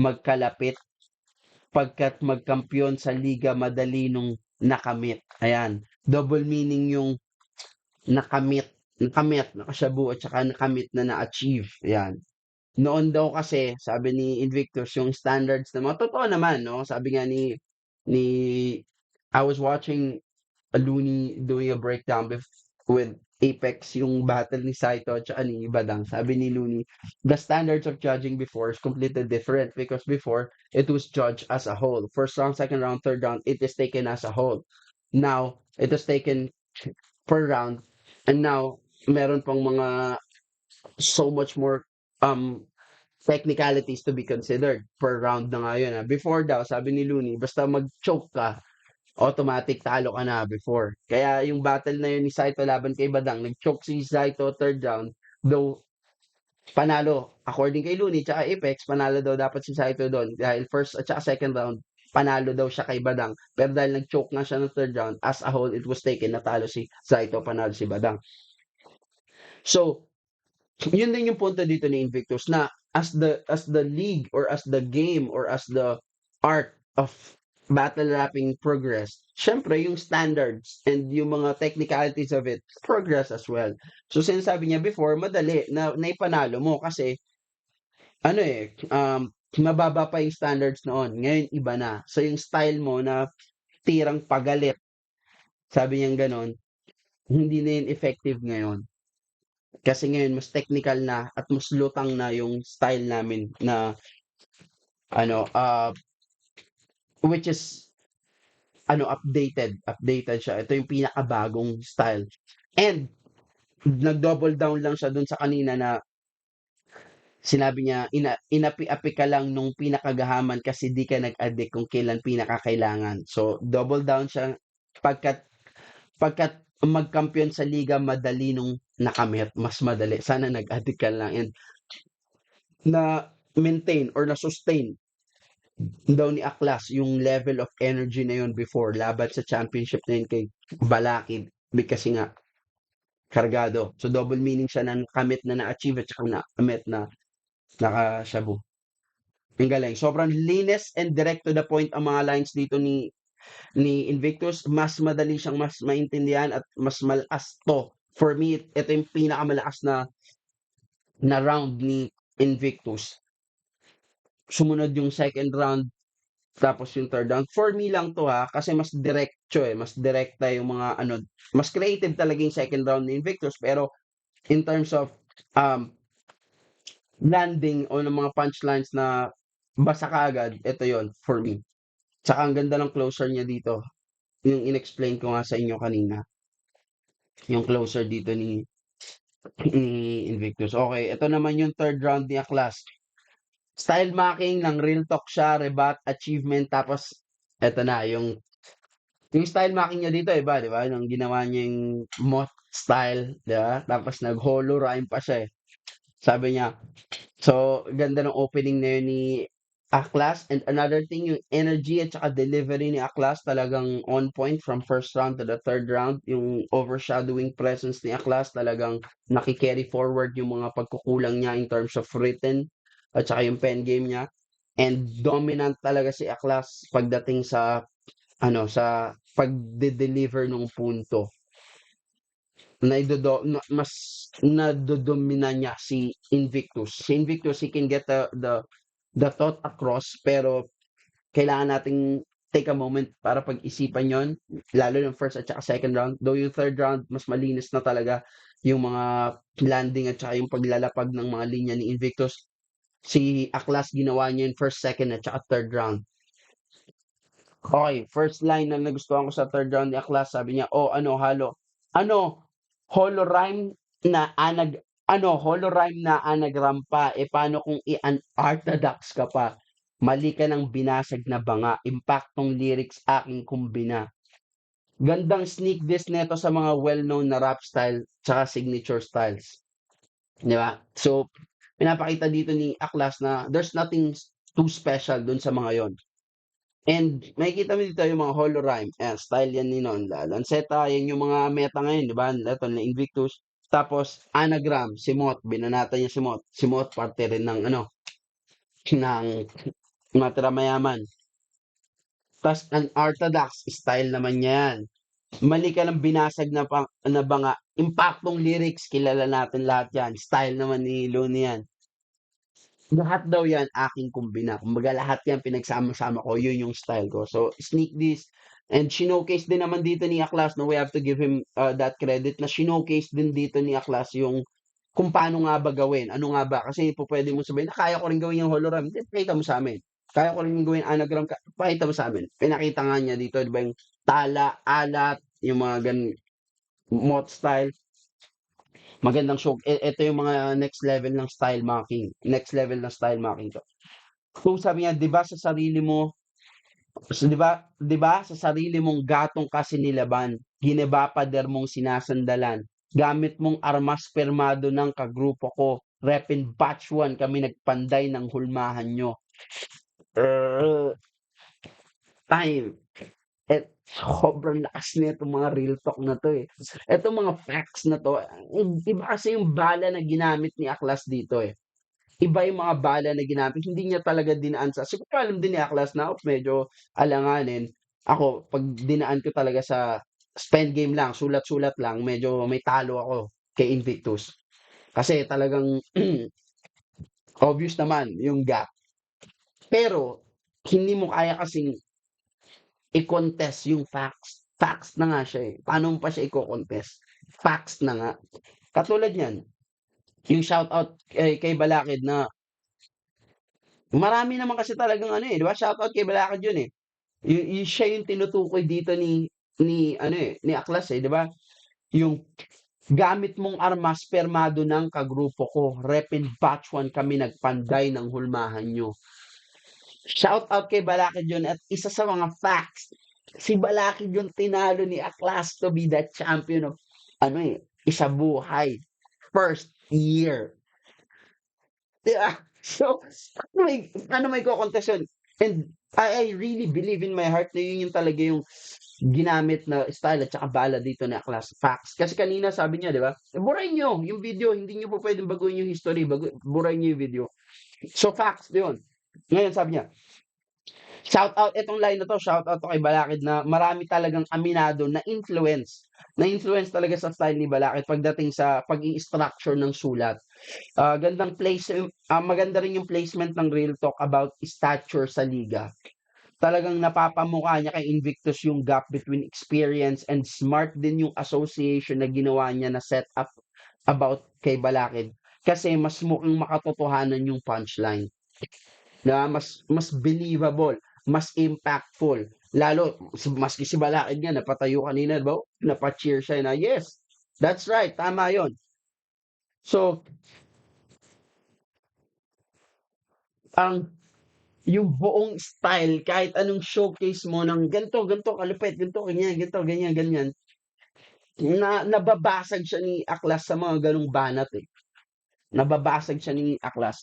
Speaker 1: magkalapit pagkat magkampiyon sa liga madali nung nakamit. Ayan, double meaning yung nakamit, nakasyabu at saka nakamit na na-achieve. Ayan. Noon daw kasi, sabi ni Invictus, yung standards na mga totoo naman, no? Sabi nga ni I was watching a Looney doing a breakdown with Apex, yung battle ni Saito at saka ni Badang. Sabi ni Looney, the standards of judging before is completely different because before, it was judged as a whole. First round, second round, third round, it is taken as a whole. Now, it is taken per round and now, meron pang mga so much more um technicalities to be considered per round na nga yun. Before daw, sabi ni Looney, basta mag-choke ka, automatic talo ka na before. Kaya yung battle na yun ni Saito laban kay Badang, nag-choke si Saito third round, though panalo, according kay Looney tsaka Apex, panalo daw dapat si Saito doon. Dahil first at saka second round, panalo daw siya kay Badang. Pero dahil nag-choke nga siya ng third round, as a whole, it was taken, natalo si Saito, panalo si Badang. So, yun din yung punto dito ni Invictus na as the league or as the game or as the art of battle rapping progress, syempre yung standards and yung mga technicalities of it progress as well. So sinasabi niya before, madali na naipanalo mo kasi ano mababa pa yung standards noon. Ngayon iba na. So yung style mo na tirang pagalit, sabi niya ganon, hindi na yun effective ngayon. Kasi ngayon mas technical na at mas lutang na yung style namin na ano, which is updated siya. Ito yung pinakabagong style. And nag-double down lang siya dun sa kanina na sinabi niya, inapi-api ka lang nung pinakagahaman kasi di ka nag-addict kung kailan pinakakailangan. So, double down siya pagkat magkampiyon sa liga madali nung nakamit, mas madali. Sana nag-addict ka lang and na-maintain or na-sustain daw ni Aklas yung level of energy na yun before laban sa championship na yun kay Balakid kasi nga kargado. So double meaning siya na nakamit na na-achieve at saka nakamit na nakashabu. Ang galing. Sobrang linis and direct to the point ang mga lines dito ni Invictus. Mas madali siyang mas maintindihan at mas malakas to. For me, ito yung pinakamalakas na round ni Invictus. Sumunod yung second round, tapos yung third round. For me lang to ha, kasi mas diretso mas direkta yung mga mas creative talaga yung second round ni Invictus, pero in terms of landing o ng mga punchlines na basa kaagad, ito yon for me. Tsaka ang ganda ng closer niya dito. Yung in-explain ko nga sa inyo kanina. Yung closer dito ni Invictus. Okay, ito naman yung third round ni Aklas. Style marking ng real talk siya, rebat, achievement, tapos eto na, yung style marking niya dito, iba, di ba? Nung ginawa niya yung moth style, di ba? Tapos nag-holo rhyme pa siya eh. Sabi niya, so, ganda ng opening na yun ni Aklas. And another thing, yung energy at saka delivery ni Aklas talagang on point from first round to the third round. Yung overshadowing presence ni Aklas talagang nakikerry forward yung mga pagkukulang niya in terms of written at saka yung pen game niya. And dominant talaga si Aklas pagdating sa sa pagde-deliver ng punto. Mas nadodomina niya si Invictus. Si Invictus, he can get the thought across, pero kailangan nating take a moment para pag-isipan yon, lalo yung first at saka second round. Though yung third round, mas malinis na talaga yung mga landing at saka yung paglalapag ng mga linya ni Invictus. Si Aklas ginawa niya yung first, second at saka third round. Okay, first line na nagustuhan ko sa third round ni Aklas, sabi niya, holorhyme na anagram pa, paano kung i-unorthodox ka pa? Mali ka ng binasag na banga, impaktong lyrics aking kumbina. Gandang sneak diss neto sa mga well-known na rap style tsaka signature styles. Di ba? So, pinapakita dito ni Aklas na there's nothing too special dun sa mga yon. And makikita mo dito yung mga holorhyme. Style yan ni Lanceta, yan yung mga meta ngayon, di ba? Ito na Invictus. Tapos, anagram, si Mot, binanata niya si Mot. Si Mot, parte rin ng ng Matira Mayaman. Tapos, ang orthodox, style naman yan. Mali ka ng binasag na banga. Impaktong lyrics, kilala natin lahat yan. Style naman ni Looney yan. Lahat daw yan aking kumbina. Kumbaga lahat yan pinagsama-sama ko, yun yung style ko. So, sneak this. And showcase din naman dito ni Aklas, no, we have to give him that credit na showcase din dito ni Aklas yung kung paano nga ba gawin. Ano nga ba? Kasi po pwede mo sabihin, kaya ko rin gawin yung hologram. Pakita mo sa amin. Kaya ko rin gawin anagram. Pakita mo sa amin. Pinakita nga niya dito, di ba yung tala, alat, yung mga mot style. Magandang show. Ito yung mga next level ng style marking. Next level ng style marking to. Kung sabi niya, 'di ba sa sarili mo, 'di ba sa sarili mong gatong kasi nilaban, giniba pader mong sinasandalan, gamit mong armas permado ng kagrupo ko, repin batch 1 kami nagpanday ng hulmahan nyo. Time. Sobrang lakas nito mga real talk na to eh. Etong mga facts na to, iba kasi yung bala na ginamit ni Aklas dito eh. Iba yung mga bala na ginamit, hindi niya talaga dinaan sa, siguro alam din ni Aklas na medyo alanganin. Ako, pag dinaan ko talaga sa spend game lang, sulat-sulat lang, medyo may talo ako kay Invictus. Kasi talagang obvious naman yung gap. Pero, hindi mo kaya kasing i-contest yung facts. Facts na nga siya eh. Paano mo pa siya i-contest? Facts na nga. Katulad yan, yung shoutout kay Balakid na marami naman kasi talagang di ba? Shoutout kay Balakid yun eh. Siya yung tinutukoy dito ni Aklas eh, di ba? Yung gamit mong armas permado ng kagrupo ko, repin batch 1 kami nagpanday ng hulmahan nyo. Shout out kay Balakid yun at isa sa mga facts Si Balakid yung tinalo ni Aklas to be the champion of Isabuhay. First year. Diba? So, ano may kokontest yun? And I really believe in my heart na yun yung talaga yung ginamit na style at saka bala dito ni Aklas. Facts. Kasi kanina sabi niya, di ba? Burahin nyo yung video. Hindi nyo po pwedeng baguhin yung history. Burahin nyo yung video. So, facts yun. Ngayon, sabi niya, shout out, itong line na to, shout out to kay Balakid na marami talagang aminado na influence. Na-influence talaga sa style ni Balakid pagdating sa pag-i-structure ng sulat. Maganda rin yung placement ng Real Talk about stature sa liga. Talagang napapamukha niya kay Invictus yung gap between experience and smart din yung association na ginawa niya na set up about kay Balakid. Kasi mas mukhang makatotohanan yung punchline. Na mas believable, mas impactful. Lalo, maski si Balakid nga, napatayo kanina, diba? Napacheer siya na, yes, that's right, tama yon. So, yung buong style, kahit anong showcase mo ng ganito, kalupit, ganito, ganyan, nababasag siya ni Aklas sa mga ganong banat eh. Nababasag siya ni Aklas.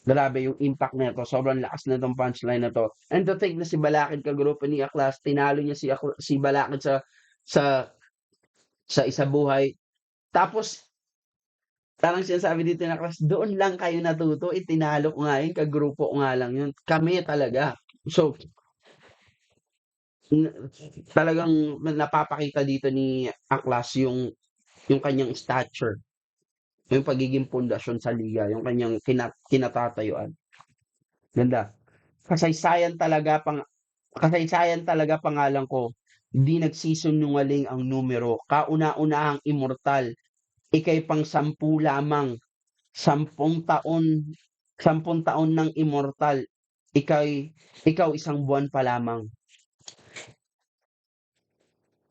Speaker 1: Grabe yung impact nito. Sobrang lakas na itong punchline na to. And to think na si Balakid kagrupo ni Aklas, tinalo niya si Balakid sa Isabuhay. Tapos, parang sinasabi dito na Aklas, doon lang kayo natuto, itinalo ko nga yun, kagrupo ko nga lang yun. Kami talaga. So, talagang napapakita dito ni Aklas yung kanyang stature, yung pagiging pundasyon sa liga, yung kanyang kinatatayuan. Ganda. Kasaysayan talaga pangalan ko. Di nagsisinungaling ang numero. Kauna-unahang immortal. Ika'y pang 10 lamang. 10 taon ng immortal. Ikaw 1 buwan pa lamang.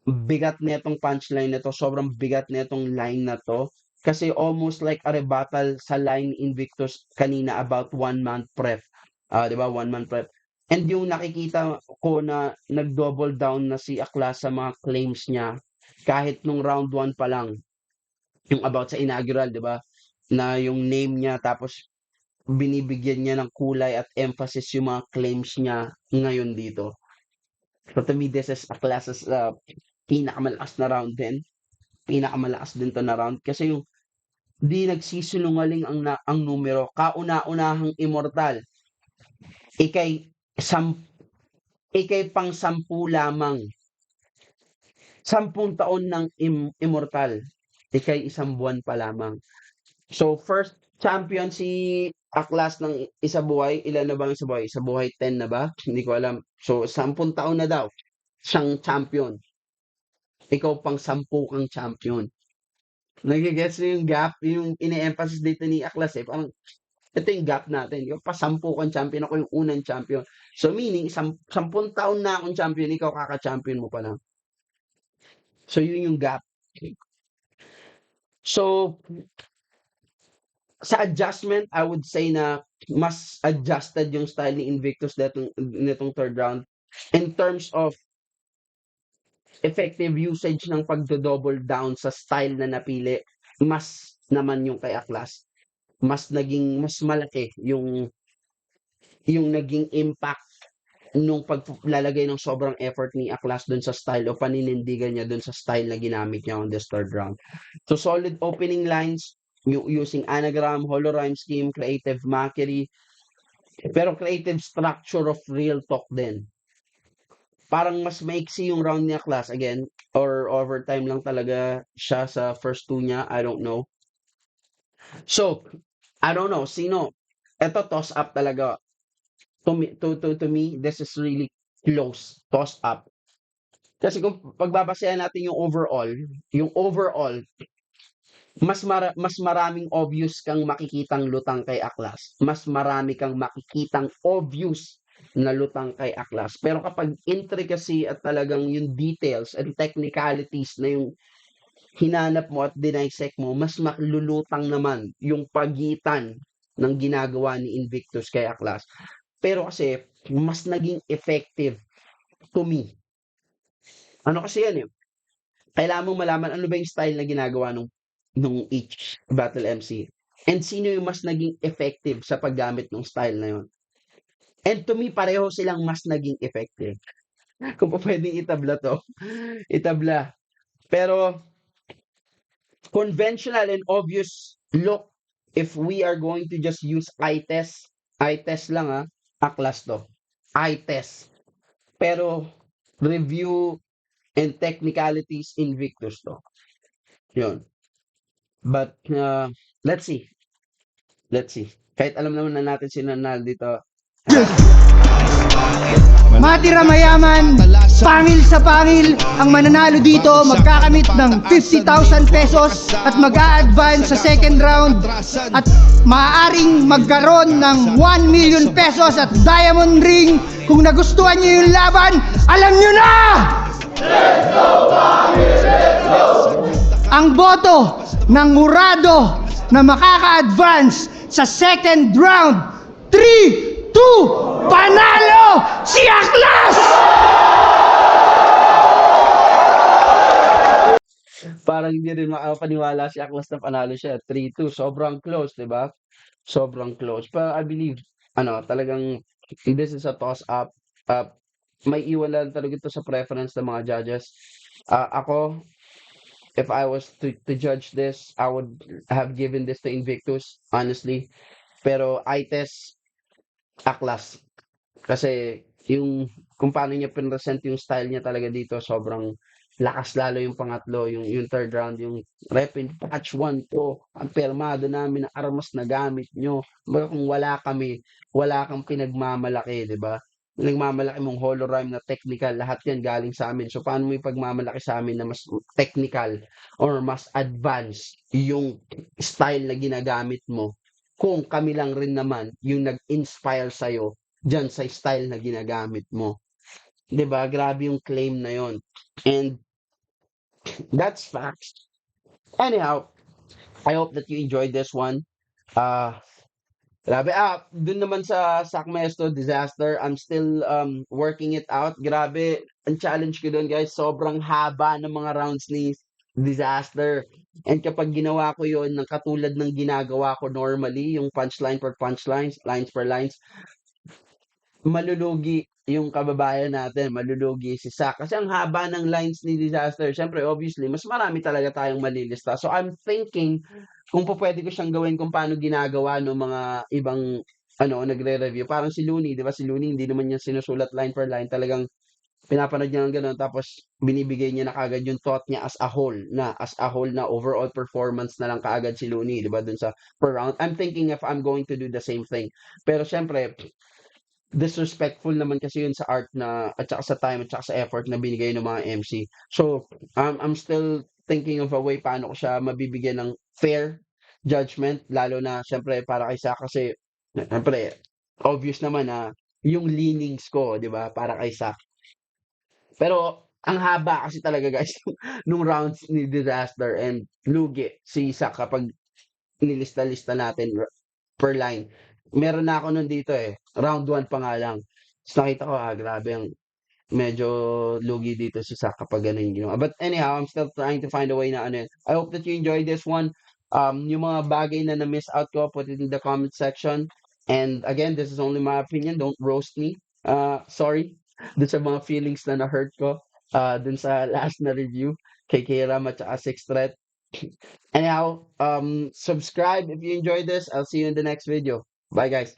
Speaker 1: Bigat nitong punchline na to. Sobrang bigat nitong line na to. Kasi almost like a rebuttal sa line Invictus kanina about 1 month prep. Di ba? 1 month prep. And yung nakikita ko na nag-double down na si Aklas sa mga claims niya kahit nung round 1 pa lang. Yung about sa inaugural, di ba? Na yung name niya tapos binibigyan niya ng kulay at emphasis yung mga claims niya ngayon dito. So to me, this is Aklas's pinakamalakas na round din. Pinakamalakas din to na round. Kasi yung di nagsisinungaling ang numero. Kauna-unahang immortal. Ikay pang 10 lamang. 10 taon ng immortal. Ikay 1 buwan pa lamang. So, first champion si Aklas ng Isabuhay. Ilan na ba ang Isabuhay? Isabuhay 10 na ba? Hindi ko alam. So, 10 taon na daw siyang champion. Ikaw pang 10 kang champion. Nagigets yung gap, yung ine-emphasize dito ni Aklas eh. Parang, ito yung gap natin. Yung pa 10 kang champion, ako yung unang champion. So meaning, 10 taon na akong champion, ikaw kaka-champion mo pa lang. So yun yung gap. So, sa adjustment, I would say na mas adjusted yung style ni Invictus nitong third round. In terms of effective usage ng pagdo-double down sa style na napili, mas naman yung kay Aklas. Mas malaki yung naging impact nung paglalagay ng sobrang effort ni Aklas dun sa style o paninindigan niya dun sa style na ginamit niya on this third round. So solid opening lines, using anagram, holorhyme scheme, creative mockery, pero creative structure of Real Talk din. Parang mas maiksi yung round ni Aklas again, or overtime lang talaga siya sa first 2 niya, I don't know. So, I don't know, sino? Ito, toss up talaga. To me, this is really close. Toss up. Kasi kung pagbabasehan natin yung overall, mas maraming obvious kang makikitang lutang kay Aklas. Mas marami kang makikitang obvious na lutang kay Aklas. Pero kapag intricacy at talagang yung details and technicalities na yung hinanap mo at dinisect mo, mas maklulutang naman yung pagitan ng ginagawa ni Invictus kay Aklas. Pero kasi mas naging effective to me. Ano kasi yan eh, kailangan mong malaman ano ba yung style na ginagawa nung each battle MC. And sino yung mas naging effective sa paggamit ng style na yun. And to me, pareho silang mas naging effective. Kung pa pwedeng itabla to, itabla. Pero, conventional and obvious look, if we are going to just use eye test lang aklas to. Eye test. Pero, review and technicalities Invictus to. Yun. But, let's see. Let's see. Kahit alam naman na natin si Nanal dito.
Speaker 2: Matira mayaman, pangil sa pangil, ang mananalo dito magkakamit ng 50,000 pesos at mag-a-advance sa second round at maaaring magkaroon ng 1 million pesos at diamond ring. Kung nagustuhan niyo yung laban, alam niyo na! Ang boto ng Murado na makaka-advance sa second round, 3, 2, panalo si Aklas!
Speaker 1: Parang hindi rin makapaniwala si Aklas na panalo siya. 3-2. Sobrang close, di ba? Sobrang close. Pero I believe, talagang this is a toss-up. May iwan lang talaga ito sa preference ng mga judges. Ako, if I was to judge this, I would have given this to Invictus, honestly. Pero I test Aklas. Kasi yung kung paano niya pinresent yung style niya talaga dito, sobrang lakas lalo yung pangatlo, yung third round, yung rep and patch 1 to, ang permado namin na armas na gamit nyo. Baga kung wala kami, wala kang pinagmamalaki, di ba? Nagmamalaki mong holorime na technical, lahat yan galing sa amin. So paano mo ipagmamalaki sa amin na mas technical or mas advanced yung style na ginagamit mo kung kami lang rin naman yung nag-inspire sa'yo dyan sa style na ginagamit mo. 'Di ba? Grabe yung claim na yon. And that's facts. Anyhow, I hope that you enjoyed this one. Uh, Grabe. Dun naman sa Sakmesto Disaster, I'm still working it out. Grabe, ang challenge ko dun, guys, sobrang haba ng mga rounds ni Disaster. And kapag ginawa ko yon ng katulad ng ginagawa ko normally, yung punchline per punchlines, lines per lines, malulugi yung kababayan natin, malulugi si Sak. Kasi ang haba ng lines ni Disaster, syempre, obviously, mas marami talaga tayong malilista. So, I'm thinking kung po pwede ko siyang gawin kung paano ginagawa ng mga ibang nagre-review. Parang si Looney, di ba? Si Looney, hindi naman niya sinusulat line per line. Talagang pinapanood niya ng gano'n, tapos binibigay niya na kagad yung thought niya as a whole na overall performance na lang kaagad si Looney, di ba? Dun sa per round. I'm thinking if I'm going to do the same thing. Pero syempre, disrespectful naman kasi yun sa art na at saka sa time at saka sa effort na binigay ng mga MC. So, I'm still thinking of a way paano ko siya mabibigyan ng fair judgment, lalo na siyempre para kay Sak kasi siyempre obvious naman na yung leanings ko, 'di ba, para kay Sak. Pero ang haba kasi talaga, guys, nung rounds ni Disaster and lugi si Sak kapag nilista-lista natin per line. Meron na ako nun dito round 1 pa nga lang. Ta's nakita ko, grabe ang medyo lugi dito si Sak kapag gano'n yung ginawa. But anyhow, I'm still trying to find a way na I hope that you enjoyed this one. Yung mga bagay na na-miss out ko, put it in the comment section. And again, this is only my opinion. Don't roast me. Sorry dun sa mga feelings na na-hurt ko dun sa last na review kay Kiram at saka Six Threat. Anyhow, subscribe if you enjoyed this. I'll see you in the next video. Bye, guys.